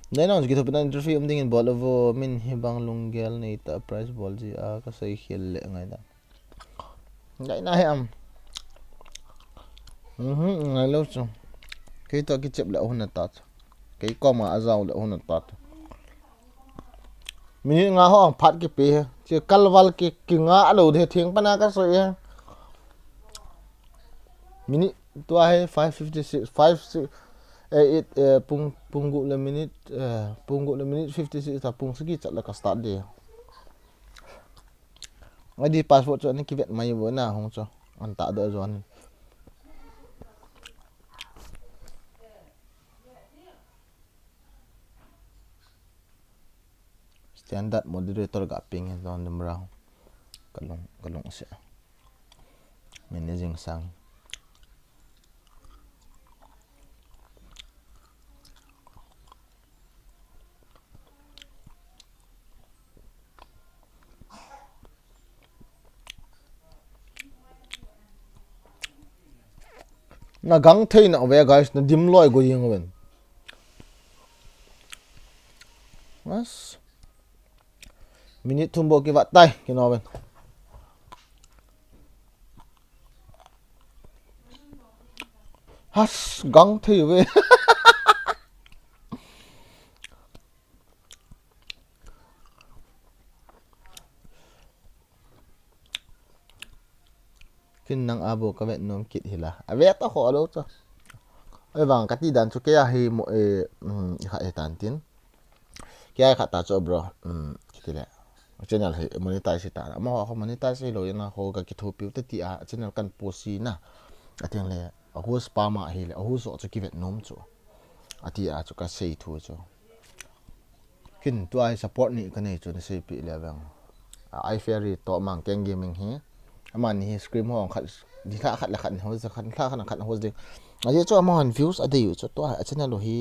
DYNA os gitu penan interview dingin ball of min hibang lunggel na ita price ball ji a kasay khel ngai da DYNA he am ngai lo chu kai to ki chep la hun ta kai ko ma azaw la hun ta mi nga ho phat ki pe che kalwal ki nga alo the thing pana ka so ye mini to he 556 56 punggu le minute 56 ta pung segi chat la ka start dia ngadi passport cho ni ki vet mai bo na hong cho an ta do zon standard moderator ga ping en don demrao kalong se managing sang na gang thei na ve guys na dim loi go yeng wen mas minute thumbo ki wat tai ki no wen has gang thei ve kin nang abo ka vet nom kit hila ave ta ho lo cha ai wang ka ti dan chu ke hi mo kha e tan tin kya kha ta cho bro kitile channel he monetize ta ma ho monetize lo yana ho ka ki thu pi ta ti a channel kan posi na ateng le a ho spa ma he le a ho so chu ki vet nom chu ati a chu ka sei thu chu kin tu ai support ni ka nei chu ne sei pi le wang ai ferry to mang keng gaming hi aman hi scream ho khat di kha khat la khat ho za khat kha khat ho ding a ye chu amon views ade yu chu to a channel lo hi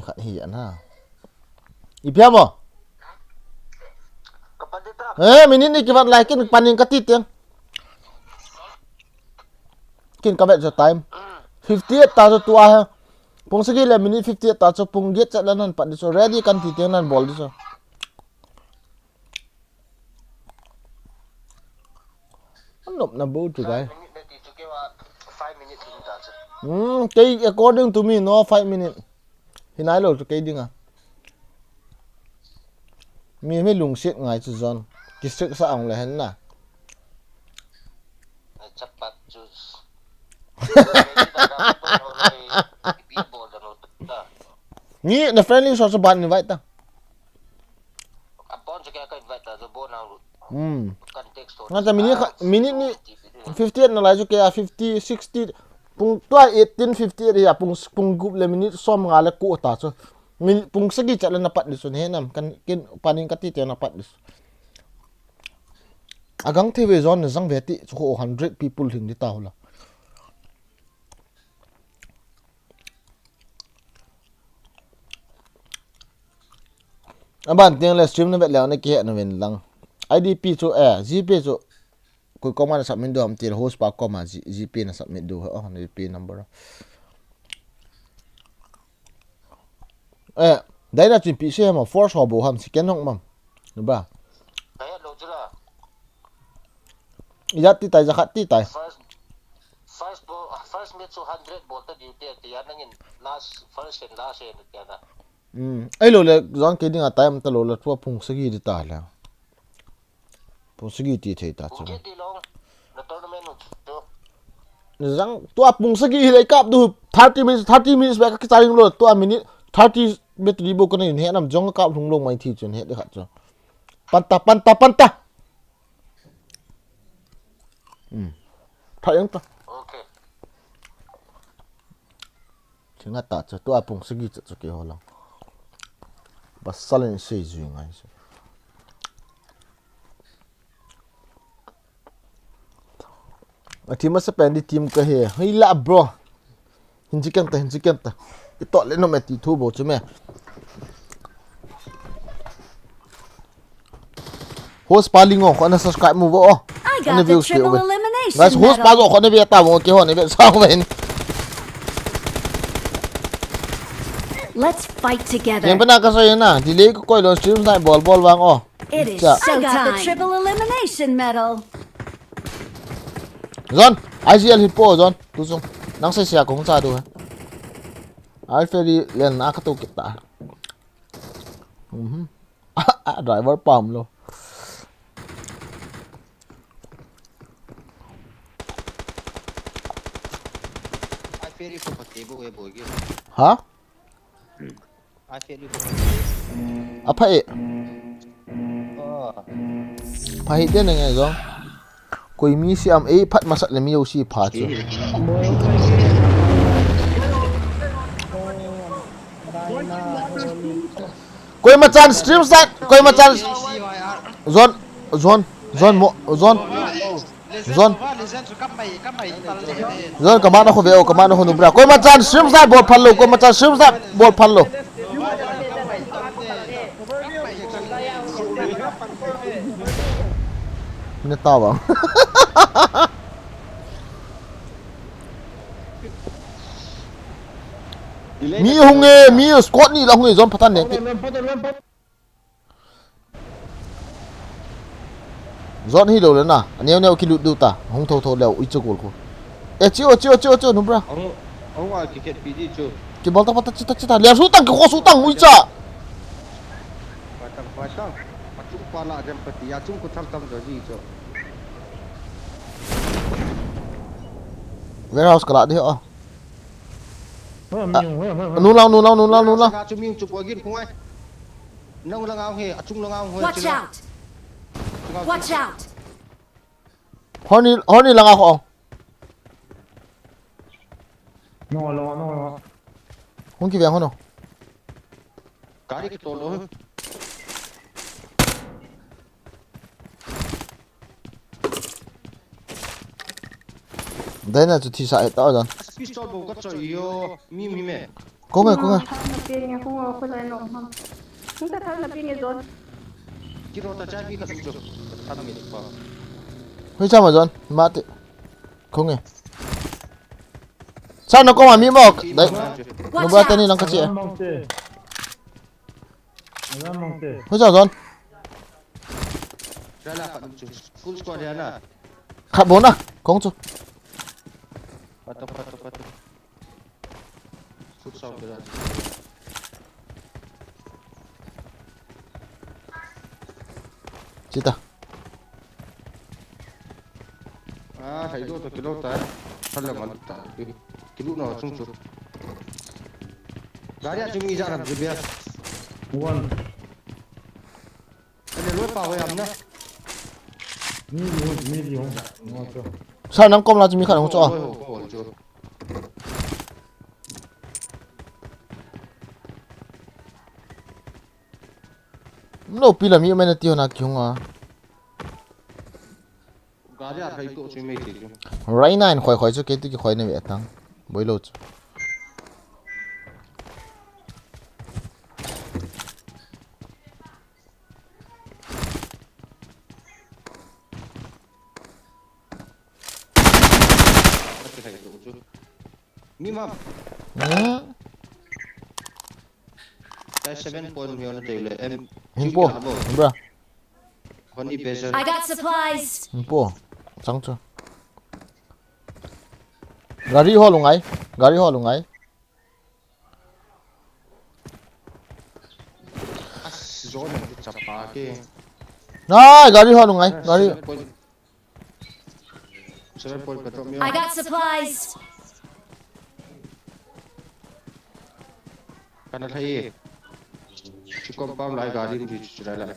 khat hi ana ipia mo minute ni kivat like kin panin ka ti tiang kin ka vet jo time 58 ta jo tua ha pung sagi le minute 58 ta jo pung get chat lan pan so ready kan ti tiang nan bol di so nop na bo tu guy 5 minutes cái according to me no 5 minutes hinai lo cái ding à mi me lung sit ngai chu zon ki sek sa ang le hen na cepat jus ni na friendly so ban invite ta apon so kaya ka invite ta bo na context ngata minute ni 58 na la ju ke 50 60 pung tua 18 58 ya pung group le minute som nga le ko ta so min pung sagi chat le na pat disun henam kan kin panin ka ti te na pat dis agang the we zone zang veti chu 100 people hing di ta hola aban tiang le stream na vet law na ke na wen lang idp chu gp chu ko command submit do am tir host pa command gp na submit do gp number đấy là chuyện bị xe mà force họ bổ hầm sẽ kiến không mà đúng ba đấy lo jula ya ti tai zakat ti tai first meet 200 bolta duty ti yan ngin last first and last and kana ai lo le zong ke ding a time ta lo la tua phung sagi di ta la phung sagi ti thei ta chu ke ti long na tournament to zang tua phung sagi le kap du 30 minutes back ka charing lo tua minute 30 bet ribo ko nei he nam jong kap lung long mai thi chun he de khat chu panta thay ta okay chính ta cho tua phung sagi chu ke ho la basalen sei zu ngai a team sa pen di team ka he hei la bro hinjikan ta ito le no me ti thu bo chu me host palingo ko na subscribe mo bo I got the triple elimination guys host pa ko na beta mo ke ho ne be sa wen Let's fight together. yang pernah ka so na delay ko ko lo stream sai ball wang It is Ja. showtime. I got the triple elimination medal. Zon IGL hipo zon tu sung nang sai sia kong cha du ha Alferi len na ka tu kita driver pump lo ai ferry ko pati bo e boy ge ha ai ferry ko apa e pai de na ngai zo koi mi si am e phat masat le mi yo si pha chu ko Koi machan stream start. Koi machan. Zon. Zon. Zon kaman ako veo kaman ako nubra. Koi machan stream start ball phallo. Koi machan stream start ball phallo. Ini tahu bang. Mi hunge mi squad ni lah hunge zon patan ni. Zon hi lo le na. Aneu neu kilut du ta. Hong thâu thâu leo ichu gol ko. Chiu nubra. Ông ai kịch bị đi chưa? Ki bal ta pata cita liam sutang ke kho sutang uicha. Batang. Acung pala jam peti. Acung ko tam rồi gì chưa? Warehouse kala dia oh. Nu lao. Acung miếng chụp lagi không ai? Nang lang ao he. Acung lang ao he. Watch out! Watch out! Honi lang ako. No. Hong ki veng hono. Kari cái tổ lỗi. Đây là thì sai tao rồi. Pistol bầu có trời yêu. Mi mẹ. Có nghe. Cái đó ta trái bi cái chụp. Tham mình vào. Hơi sao mà rồi? Mát. Có nghe. Sao nó có mà mi mọc? Đấy. Nó ba tên này nó có chị. Hơi sao rồi? Ra là phận chụp. Full squad ya na. Khát 4 à? Không chú. Patah. Futsal dia. Chị ta. Thấy đâu tôi kilo ta. Thật là ngon ta. Kilo nào chung chung. Gari aja mi jalan biar. One. Ada luar power am na. Medium. Sao nắng công là chỉ mi khát không cho. Nó pi là mi mà nó tiêu na kyung à. Gari thấy tổ chuyên mê thì. Right nine khỏi cho cái tự khỏi này vậy tăng. Bối lột. Mi mam. Cái 7 point miêu nó tới là em. Himpo. Bra. Con đi bây giờ. I got supplies. Himpo. Sang cho. Gari ho lungai. Rồi nó chập phá cái. Này, gari ho lungai. Gari. 7 point petrol miêu. I got supplies. Karena thấy cukup pam lại gari đi chửi lại.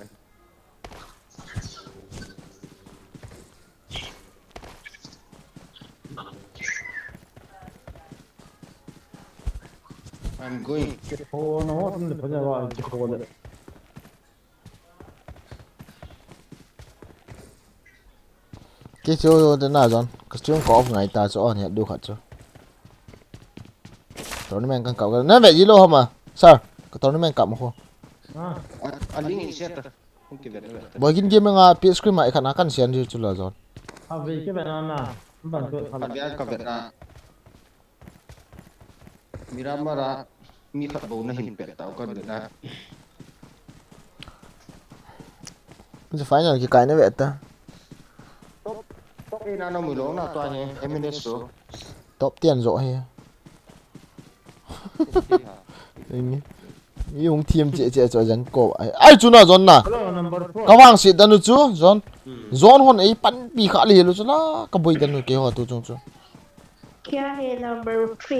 I'm going. nó không phải là chỉ có đấy. Cái chỗ thế nào rồi? Cái chỗ có ngày ta chỗ này được hả chứ? Tao nó mang căng cậu cái nó vậy gì luôn không à? Sao? Cái tao nó mang cặp không? Anh đi xe ta. Không kịp vậy. Bởi cái game nga PS screen mà khả năng căn xuyên chứ là rồi. Vì cái bạn nào bạn Biar ka beta. Miramara mi khat bo na hin pet tao ka beta. Cái phải là cái nó vậy ta. Top ina no mu lo na toa he MNS số. Top tiền rồi hay. Yung team chị cho dân cổ ai chú nào zone na các bạn xịt đàn chú zone hôn ấy bắn bị khá lì luôn chú là các bụi đàn kế hoạch tôi chung chú Kia là number 3.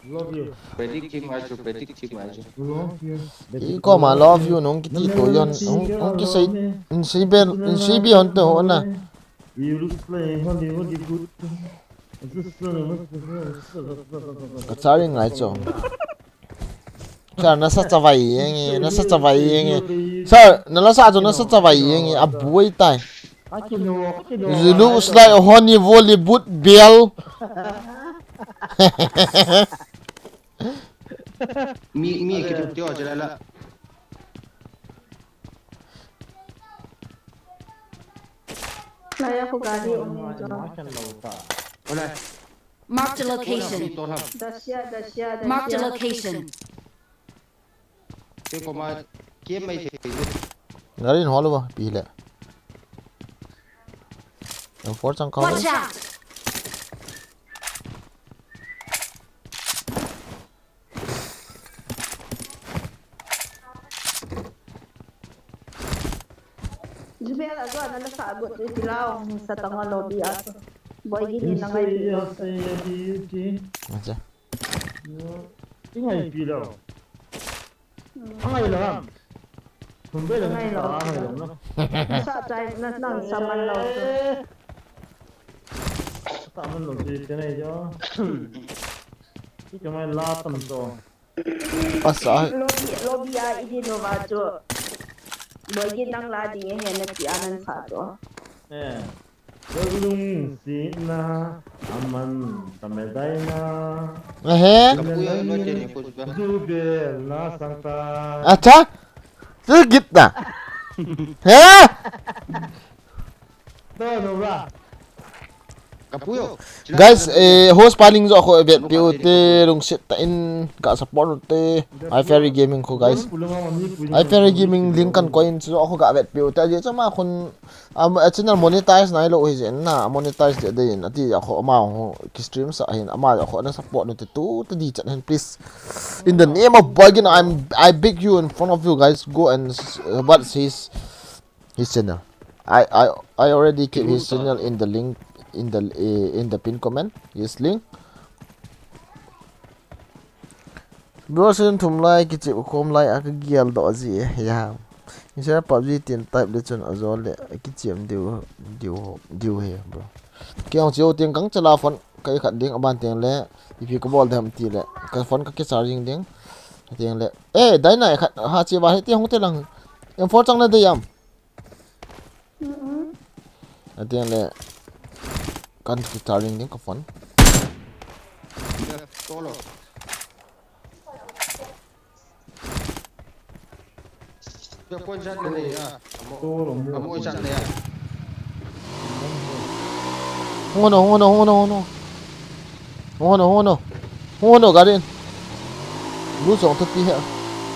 love you. Predict team ai chú predict team ai chú. ý có mà love you nông cái tí tổ dân ông cái xây bi hôn tôi hôn à cái trái đi ngay chỗ Sa nasa chawai ngi nasa chawai ngi sa nala sa jo nasa chawai ngi abuai tai you looks like a honey Bollywood bell mi cái chụp tiêu cho là Saya aku gadi umum tu. Oleh Marked a location. Dasya. Marked a location. cái có mà kiếm mấy thì garin holo ba pile for chang ka Watch out! Jube la zo na sa bo tu tilaw sa tanga lobby aso. Boy gini na ngai. acha Ingai pilo. Angai lam. Kumbe lam Ngai lo. no. Sa chai na nang saman lo. Taman lo si tenai jo. Ki kamai la tam to. asa Lobby a idi no ma jo. Boy gini nang la di he na ti anan sa to. Lung si na aman tamedai na. he kapuyo nó trên những cột ba Jube na sangta. acha git na he To no ba. kapuyo guys host paling zo ako event POT rung sit ta in ka support te iFairy gaming ko guys iFairy gaming link kan coin zo ako ga event POT je chama khun channel monetize na lo hi jen na monetize de din ati ako ama ho stream sa hin ama ako na support no te tu te di chan please in the name of bargain I beg you in front of you guys go and what his channel I already keep his channel in the link in the pin comment yes link bro sin thum lai ki chip khom lai ak gial do ji ya isa PUBG tin type le chon azol le ki chem diu he bro kyang chiu ting kang chala phone kai khat ding aban teng le if ko bol dham ti le ka phone ka ki charging ding teng le DYNA khat ha chi ba he ti hong te lang em for chang na de yam teng le kan ki charging ding ka phone to lo cho con sát này à amo sát này à Hono garin lu song tu pi ha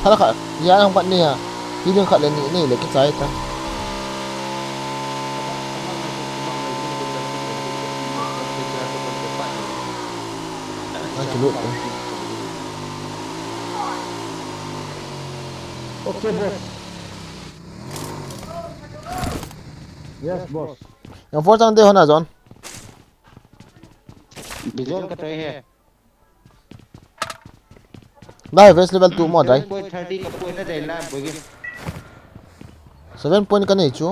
thala kha ya ang pat ni ha ti ding khat le ni le ki chai ta Kilut. Okay, boss. Yes, boss. Yang for chang de hona John. bizon ka trai he Dai vest level 2 mo dai. 30 ka puyo na dai la bogi 7 point ka nei chu.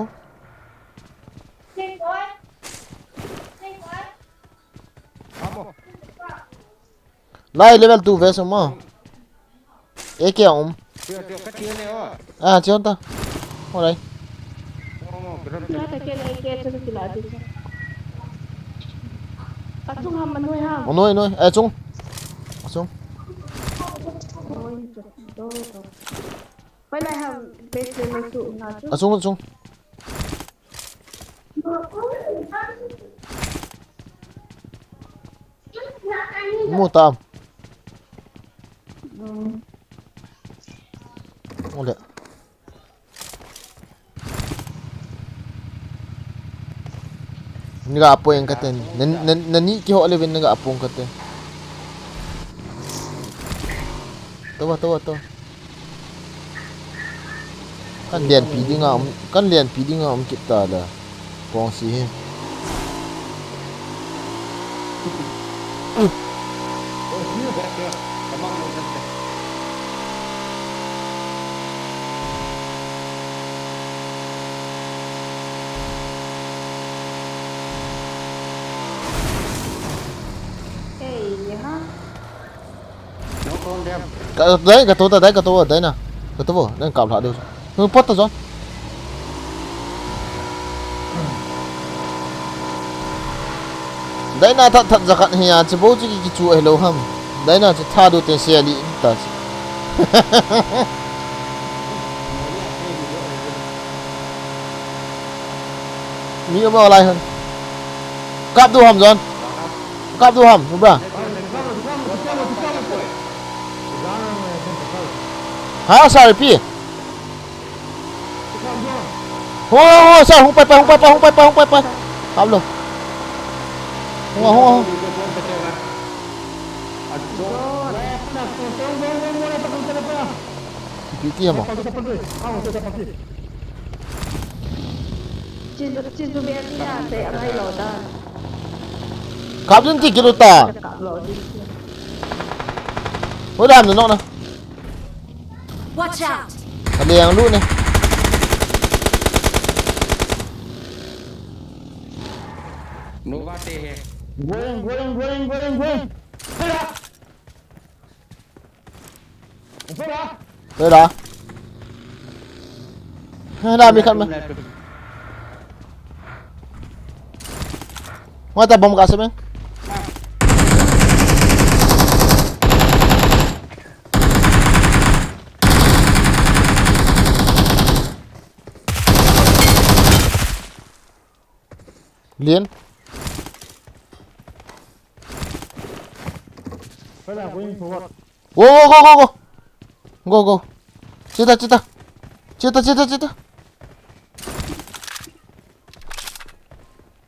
amo Dai level 2 vest mo. E ke tiêu ka tiêu ne o ah chon ta. Ho dai. Na ta ke tu tila tu. Atung ham manuai ha. Noi chung. Chung. Phải lại ham base level tu na tu. Chung. Mu tam. Ole. Naga apo yang katen. Nani ki ho eleven naga apong katen. Tawa. Kan lian pi ding kita da. Pong si he. con đem đấy cái tô ở đấy nè cái tô vào đang cào lại được hơi post rồi đấy là thật ra cái này chỉ bố chỉ cái chuỗi lâu hầm đấy là chỉ tha được tiền xe đi ta mi bao lại hơn cáp du hầm rồi cáp du hầm đúng không hả sao pi ô sao không bay cáp luôn không cái kia mà Cintu biasa saya amai loda. cáp dân chỉ kilo ta mới làm được nó nè Watch out! anh đèn luôn này Nova tê he Goreng. đây đó làm gì khăn mà ngoài ta bom gas xem liên go chết ta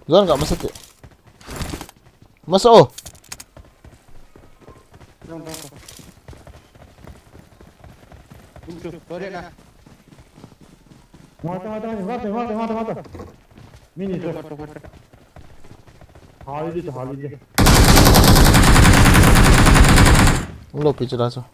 Zon nggak masuk ya? Masuk. Mata. Mini tuh. Hali. Lo picture langsung.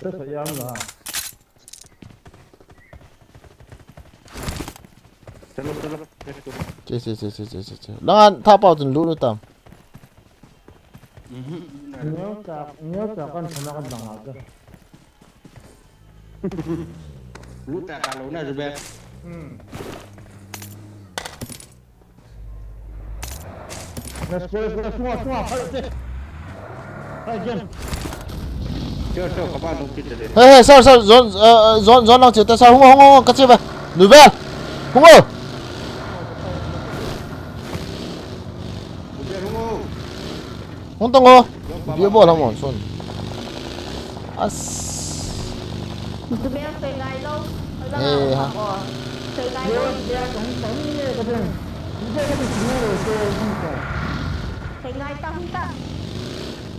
Terus ayam lah. Cek. Jangan tapau tu dulu tam. Nyok kan sama kan bang aja. Lu tak kalau nak sebab. Let's go semua. Hai Jen. Cho các bạn đồng chí để. Hey, sao Zon đang chết sao không cắt chết về. Đuổi về. Không ơi. Không tông ngô. Dia bỏ làm mòn xuân. As. Itu biar saya gai lo. Eh ha. Saya gai lo. Saya gai tahu tak?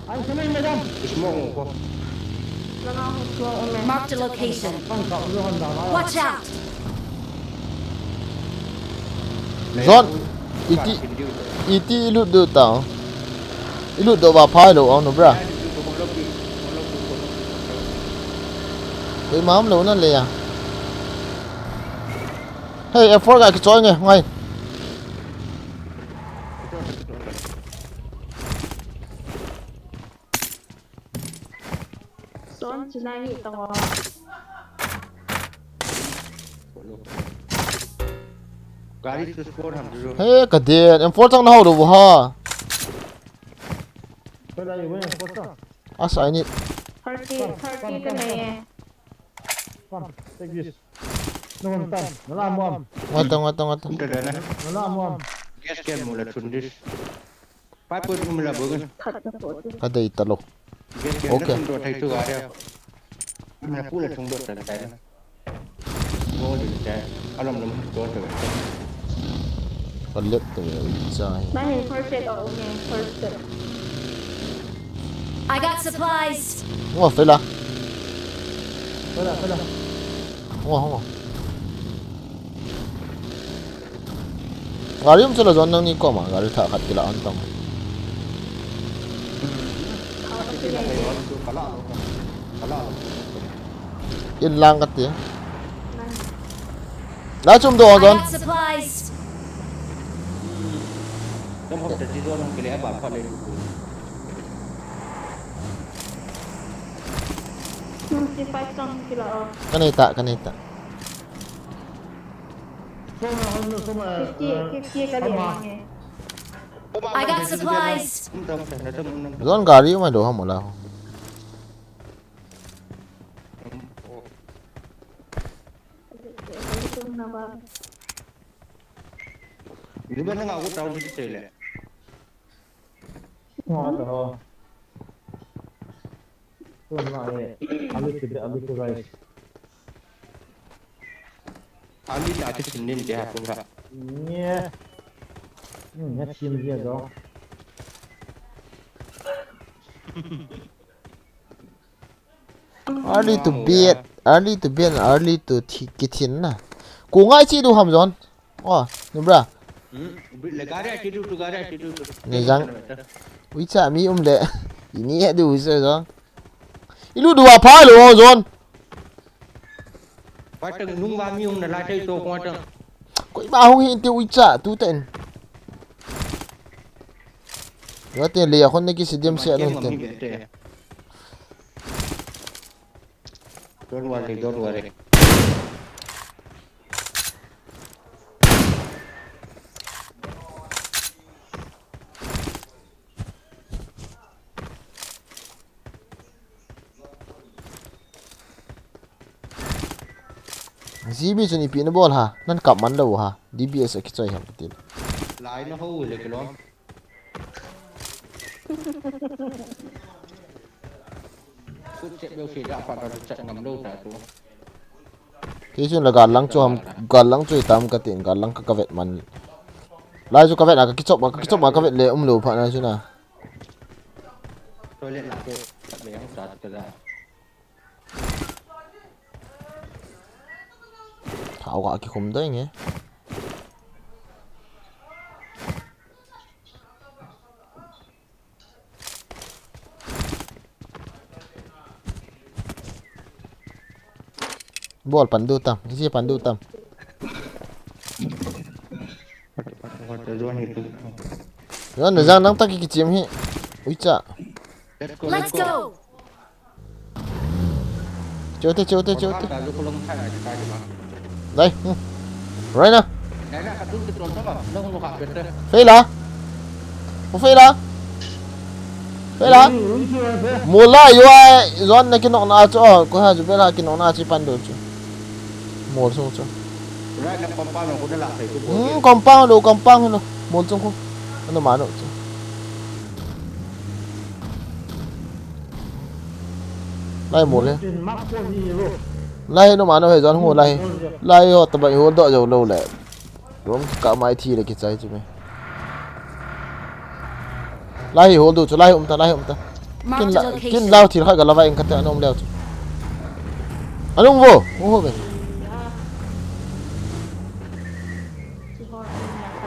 Anh xem anh madam. Semua kau. Marked a location. Watch out! Zon. Iti ilut do tao. Ilut do ba phai lo ông bra. Cái mắm lo nó lè. Hey, F4 cái choi nghe, ngay. Son senang ni tengok. Gari sport ham dulu. Hey, cái điện M4 trong nào đâu ha. Tôi đây với anh. Asa ini. 30 ke ni. Come, take this. No one time. Nala mom. Ngata. Kita dah nak. Nala mom. Gas kan mula tundis. Paipun mula bukan. Kada italo. Gas kan Okay. tunduk thay tu ada. Mana pula tunduk dan saya. Oh, dia. Alam lam tu tu. Palit tu sai. Mana first aid oh ni first aid. I got supplies. Ngô phải là. Phải là. Ngô. Gari mo sila Zon nang ni ko ma. Gari ta kat kila antong. yên lang cái tiếng lá chung đồ I rồi got supplies. Trong hộp trật rồi không cái lẽ bảo phật này. cái này tạ I got supplies. Zon gari mà đồ không một là Ini benar nggak aku tahu di sini. ngon rồi tôi lại alu to rice Ali tak ada Senin dia aku nggak. nhé nhát chim gì đó early to bed early to kitchen na cô ngay chi đồ hầm rồi đúng ra Legara tidur tu gara tidur tu. này răng ui chả mi lệ ini ya đủ rồi đó ilu dua phai lo rồi Pateng nung ba miung na latay to ko atang. có ba không hiện tiêu ui chả tu tên đó tiền lìa con này cái sự điểm sẽ luôn tiền Don't worry. GB cho ni pin ball ha nan kap man đâu ha DBS cái chơi hầm tiền Lại nó húเลยcái đó. Cứ chạy biểu sĩ đã phạt rồi chạy ngầm đâu trả tu. thế chứ là gà lăng chơi tam cái tiền gà lăng cái vẹt man lại cho cái vẹt là cái chốc mà cái vẹt lệ lù phận này chứ nào Tôi lên lại tôi để không trả cái ra. thảo quả cái khum đấy nhé ball pandu tam isi pandu tam rồi nó giang nắng tắc cái chim hi ui chà Let's go. chơi đây right nè phê là mula yo ai zon na kinok na cho ko ha jube la kinok na chi pando chu mol so cho Right na compound ko na lại ko. compound lo mol chung ko ano mano chu lai mol le lai no mano he zon ho lai ho ta bai ho do jo lo le rom ka mai thi le ki chai chu me lai ho do chu lai ta Marked a location. kin lao thì khai cả là vậy anh cắt anh ông leo chứ anh ông vô về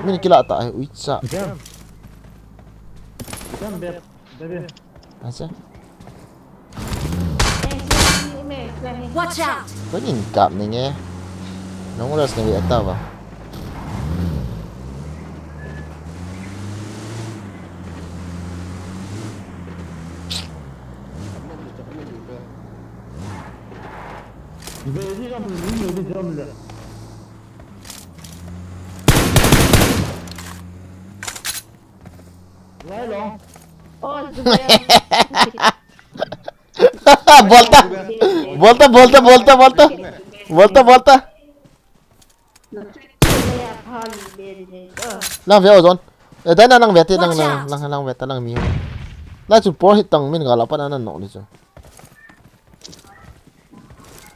mình kia lạ tại ui chà à chứ Watch out. có nhìn cảm này nghe nó có là sẽ bị tao vào về đi làm nhiều đi làm được lấy luôn volta lang về rồi đấy là lang về thì lang về ta lang miêu lại chụp pro hit tăng mình gọi là bắt anh nọ đi chứ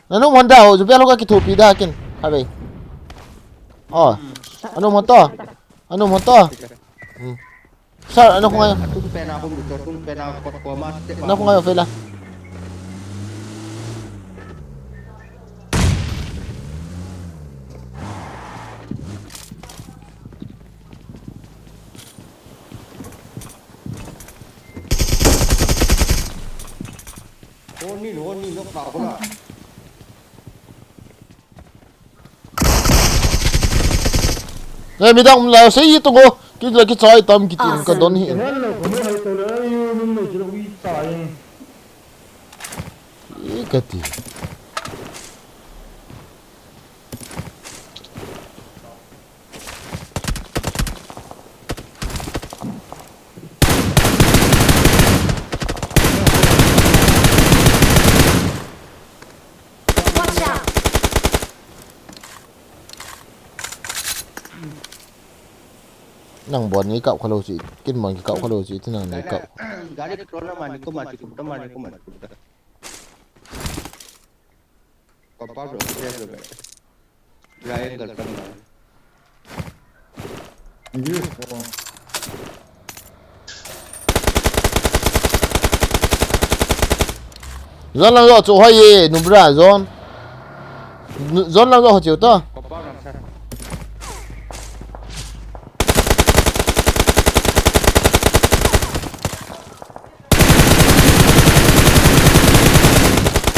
ano mo daw chụp lo cái thupi da kin ha bay ano mo to sao ano ko ngayon Tung pena ako dito, tung pena ako ko mas. ano ko ngayon Fela Hôn ni lúc nào cũng là. Ngay mi dang la sei to go ki la ki chai tam ki tin ka don hi hello kuma hai to le yu min mai jiro wi sai e ka ti Watch out! nang bon ni kau khalo chi kin mon ki kau khalo chi tin nang ni kau Gari ke trona mani ko mati ko mani ko mati ko. Papa bro, yes bro. Ryan कर करना. ये zon lang zo chu hai ye nu bra zon lang zo ho chiu to Papa nam sa.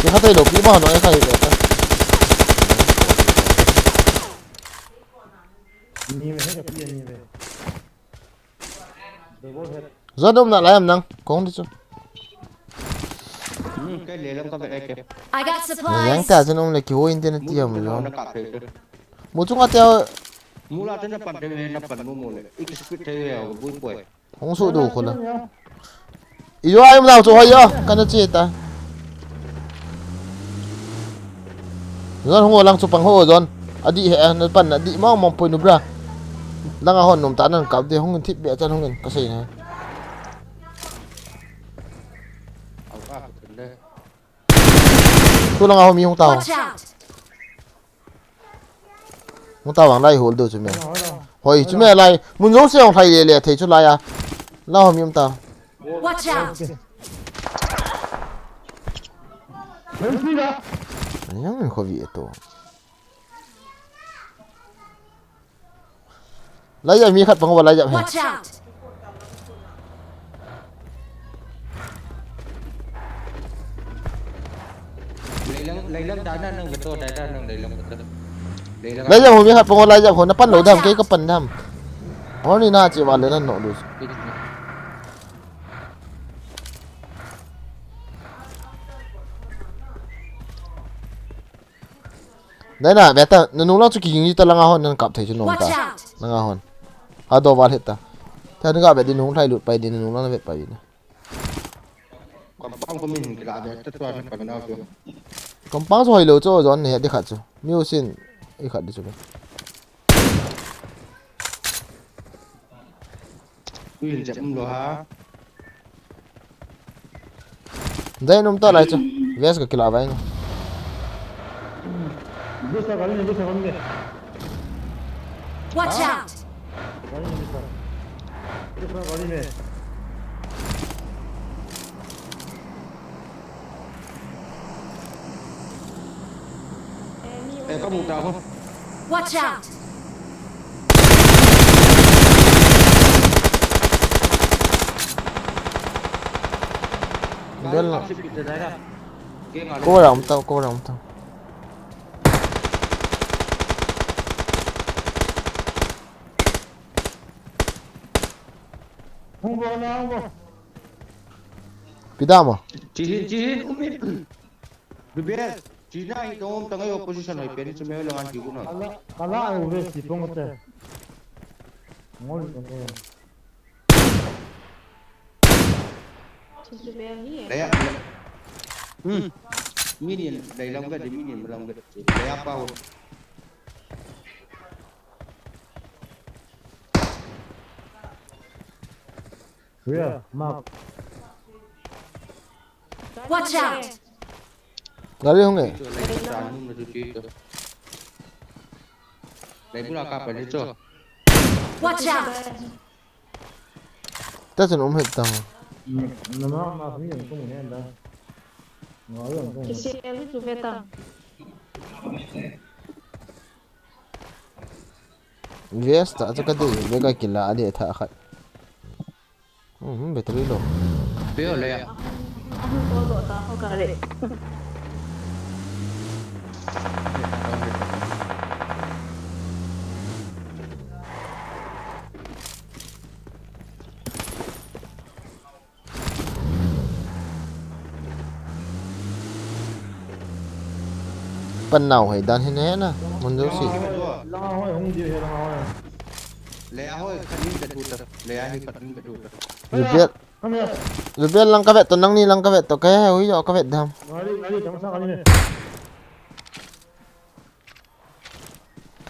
ki khatai lo ki ma no ai khai ta ni में है क्या ni में देखो है zon dom na la am nang kong di chu Cái lề lông có vẻ đẹp. I got yang supplies. ta chen om le ki ho internet ti am Nó zon cà phê. mo chung atia Mula trên nóปั่นthế nóปั่นmua này. Ít speed thế nào vui quậy. hong su do khola iyo ai mo chu hai yo kan chi ta zon ho lang chu pang ho zon adi he na pan adi ma mong poi nu bra langa hon nom ta nan kap de hong thip be chan hong ka sei na Ảo ảo thật đấy. tu langa ho mi hong tao Watch out! hong tao wang lai hol do chu me hoi chu me lai mun zo se hong thai le le thei chu lai a la ho mi hong tao Watch out! yang ko vi to lai ya mi khat pang wa lai ya he Watch out! Lấy lông đá nó cái tô đá nó lấy lông cái tô. lai ya ho mi khat pang wa lai ya ho na pan lo dam ke ka pan dam ho ni na chi wa le na no lu đấy là bé ta nó nung lắm chú kinh như ta lăng hòn nên cặp thấy chú nung Watch ta out! lăng hòn à đồ vào hết ta theo nó gặp bé đi nung thay lụt bay đi nung lắm nó về bay đi Còn băng của mình cái lá đấy tất toàn nó còn nào chưa. còn băng rồi lâu cho rồi này đi khát chú miêu xin đi khát đi chú bé Quyền chậm rồi hả? đấy nung ta lại chú vest cái kila vậy दूसरा गाड़ी नहीं दूसरा गाड़ी Watch out! दूसरा गाड़ी में Ê, có một trào không? Watch out! đấy là Xích bị đấy ra. Kia mà cô rộng tao không vô nào không vô pidam à Cihin, umit. Bibir, China itu tengah opposition hai pen semua lengan kiku na. kalah aku wes di pengotor ngol ngol Đấy. Minion, đầy lông cái minion lông cái. Đấy apa ho? Where? Map. Watch out! gari không nghe Lấy tràn nhưng mà tôi chỉ được. Đấy bữa nào cặp phải đi chưa? Watch out! ta chân hết tao Nama map ni yang kau ni anda. Ngol yang kau. Kesian itu beta. vest ta cho cái gì với cái kila đi thả khát battery lo Biết rồi à? Aku bodoh tahu kali. pan nào hay dan hin he na mun do si la hoi hong ji he la hoi le a hoi khanin be tu ta le a hi khanin be tu ta rebel lang ka vet to nang ni lang ka vet to ka hui yo ka vet dam ngari jang sa ngari ne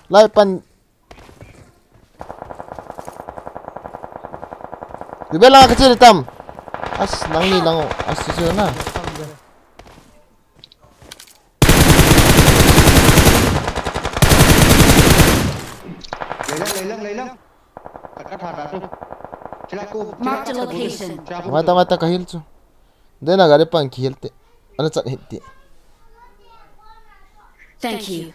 lai pan rebel lang ka chiri tam as nang ni lang as si na lấy lăng cắt thả ra tu Marked a location. mata ka hil chu de na gare pan khil te ana chat hit ti Thank you.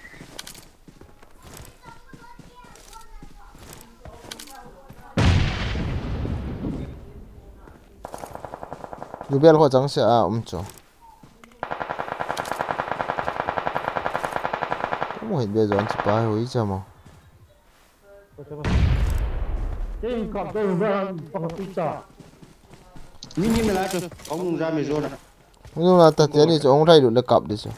rebel ho chang se a chu mo hit be zon chi pa hui cha mo Tên cọp tôi ra bằng cái trà. nhìn lại tu ông ra mày rồi nè nu na ta te ni chu ong rai du le kap de chu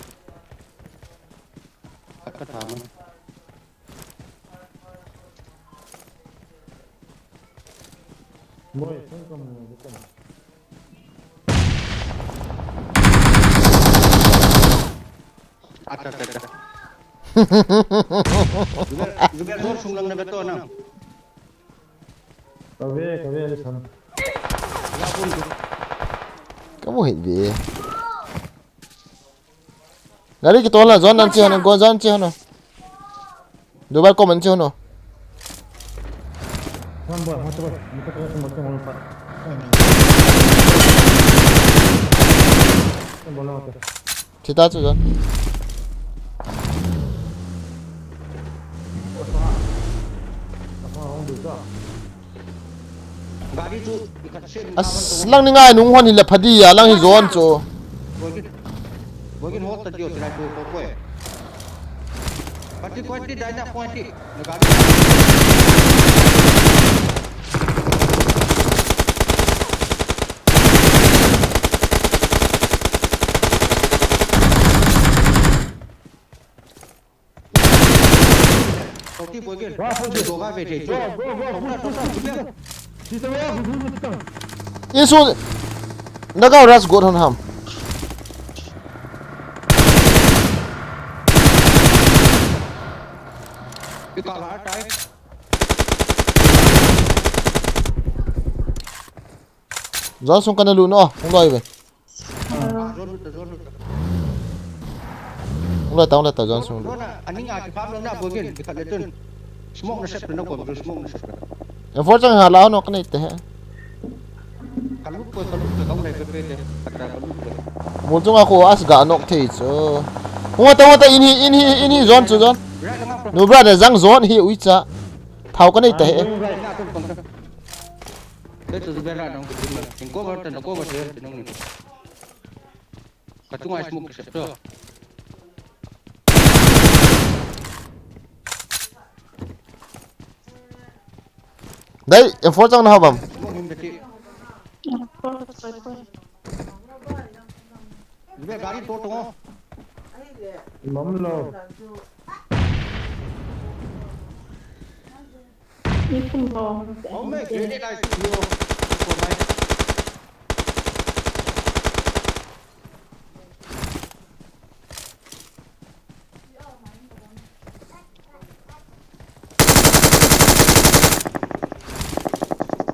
cắt thả mà Môi không cầm cái अच्छा जुबेर जोर सुन लंगने बेतो ना कवे ले सन. या पुन kamu hit be gari ki tola zon nan chi hono go zon chi hono do bar ko man chi hono Wan boy, mata boy. Muka kaya semua semua lupa. Bola mata. chi ta chu zon Apa orang bisa? गाड़ी जो इकट्ठे से as lang ni ngai nung hon hi le phadi ya lang hi zon chu बोगिन होता दियो चला तो कोई पट्टी क्वांटी डायना क्वांटी गाड़ी Oke, bogian. Wah, dua kali deh. Kita wah, kita. yesu naga ras god hon ham Cái cọ lá trái. zon sung kana lu no ong loi be ong loi ta zon sung Rona, anh ngài chụp pháp luôn na bogian. Cái cọ lên. Smoke nó sếp nó còn smoke nó sếp. e for chang ha lao no kana te Kalau kau naik sepeda, kata kalau mo chung a ko as ga nok thei chu ngota in hi zon chu zon no brother jang zon hi ui cha thau kana te itu sebenarnya dong kita. Ingko berarti nak kau berarti dong ni. Kacung ais smoke sep tu. dai e for chang na habam Smoke ni berarti. Juga gaड़ी टोटो Mamlo. Oh my really nice view for my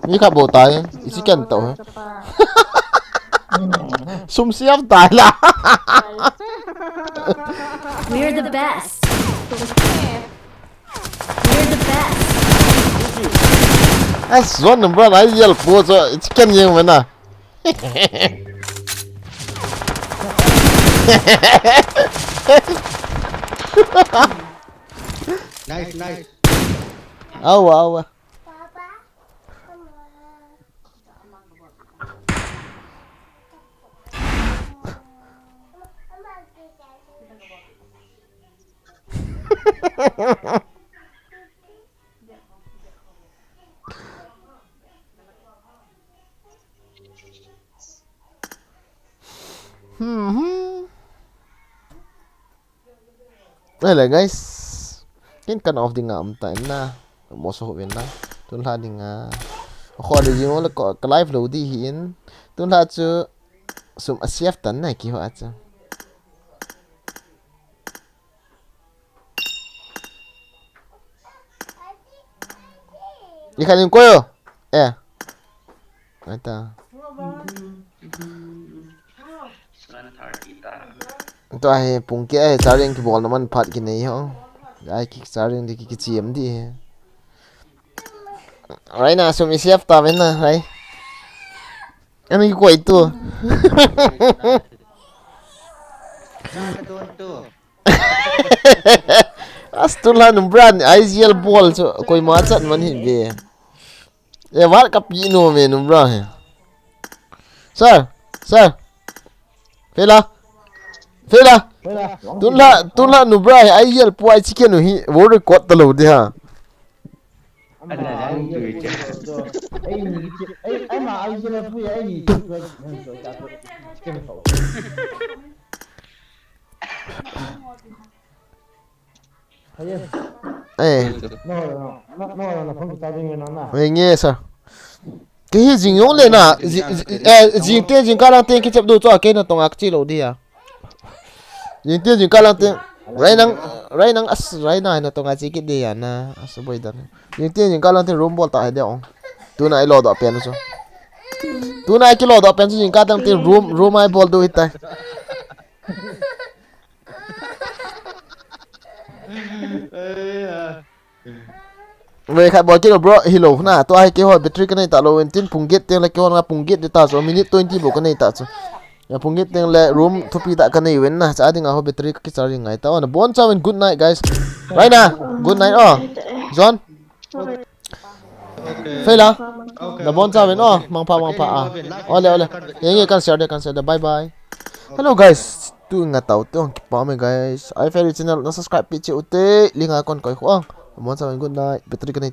ni kha bo tai isi ken to sum siam tai la We're the best. We're the best. as zon number ai yel po cho isi ken yeng mana nice. awa đây là guys kin kan off ding am ta na mo so wen na tun la ding kho de jing la ko live lo di hin tun la chu sum asiaf tan na ki ho acha ikan koyo ata to ai pung ke charing ki bol naman phat ki nei ho ai ki charing di ki chiam di rai na sum isiaf ta men na rai ani ko itu astulah numbran IGL ball so koi ma chat man hi be war ka pi no me numbra he sir Fela tunla numbra he IGL po ai chicken no hi wo record ta lo de ha nghe sao cái gì nhung lên à gì tiền gì cả lang tiền cái chấp đồ cho cái nó tông ác chi lâu đi à gì tiền gì cả lang tiền rai nang as rai na nó tông ác chi cái đi à na as boy dan gì tiền gì cả lang tiền room ball ta hay đấy ông tu này lo đó pen so tu này cái lo đó pen gì cả lang tiền room ai ball do hit tai về khai bỏ cái bro hello na to ai cái hồi battery cái này ta lo en tin punggit tiếng là cái hồi punggit để ta so minute 20 bộ cái này ta so ya punggit tiếng là room thupi ta cái này wen na cha ding a ho battery cái charging ngai ta on bon chawen good night guys right na good night John phê la da bon chawen mang pa ole ye kan share de bye bye hello guys tu nga tau tu pa me guys ai favorite channel na subscribe pi che ute linga kon koi khong bon chawen good night battery cái này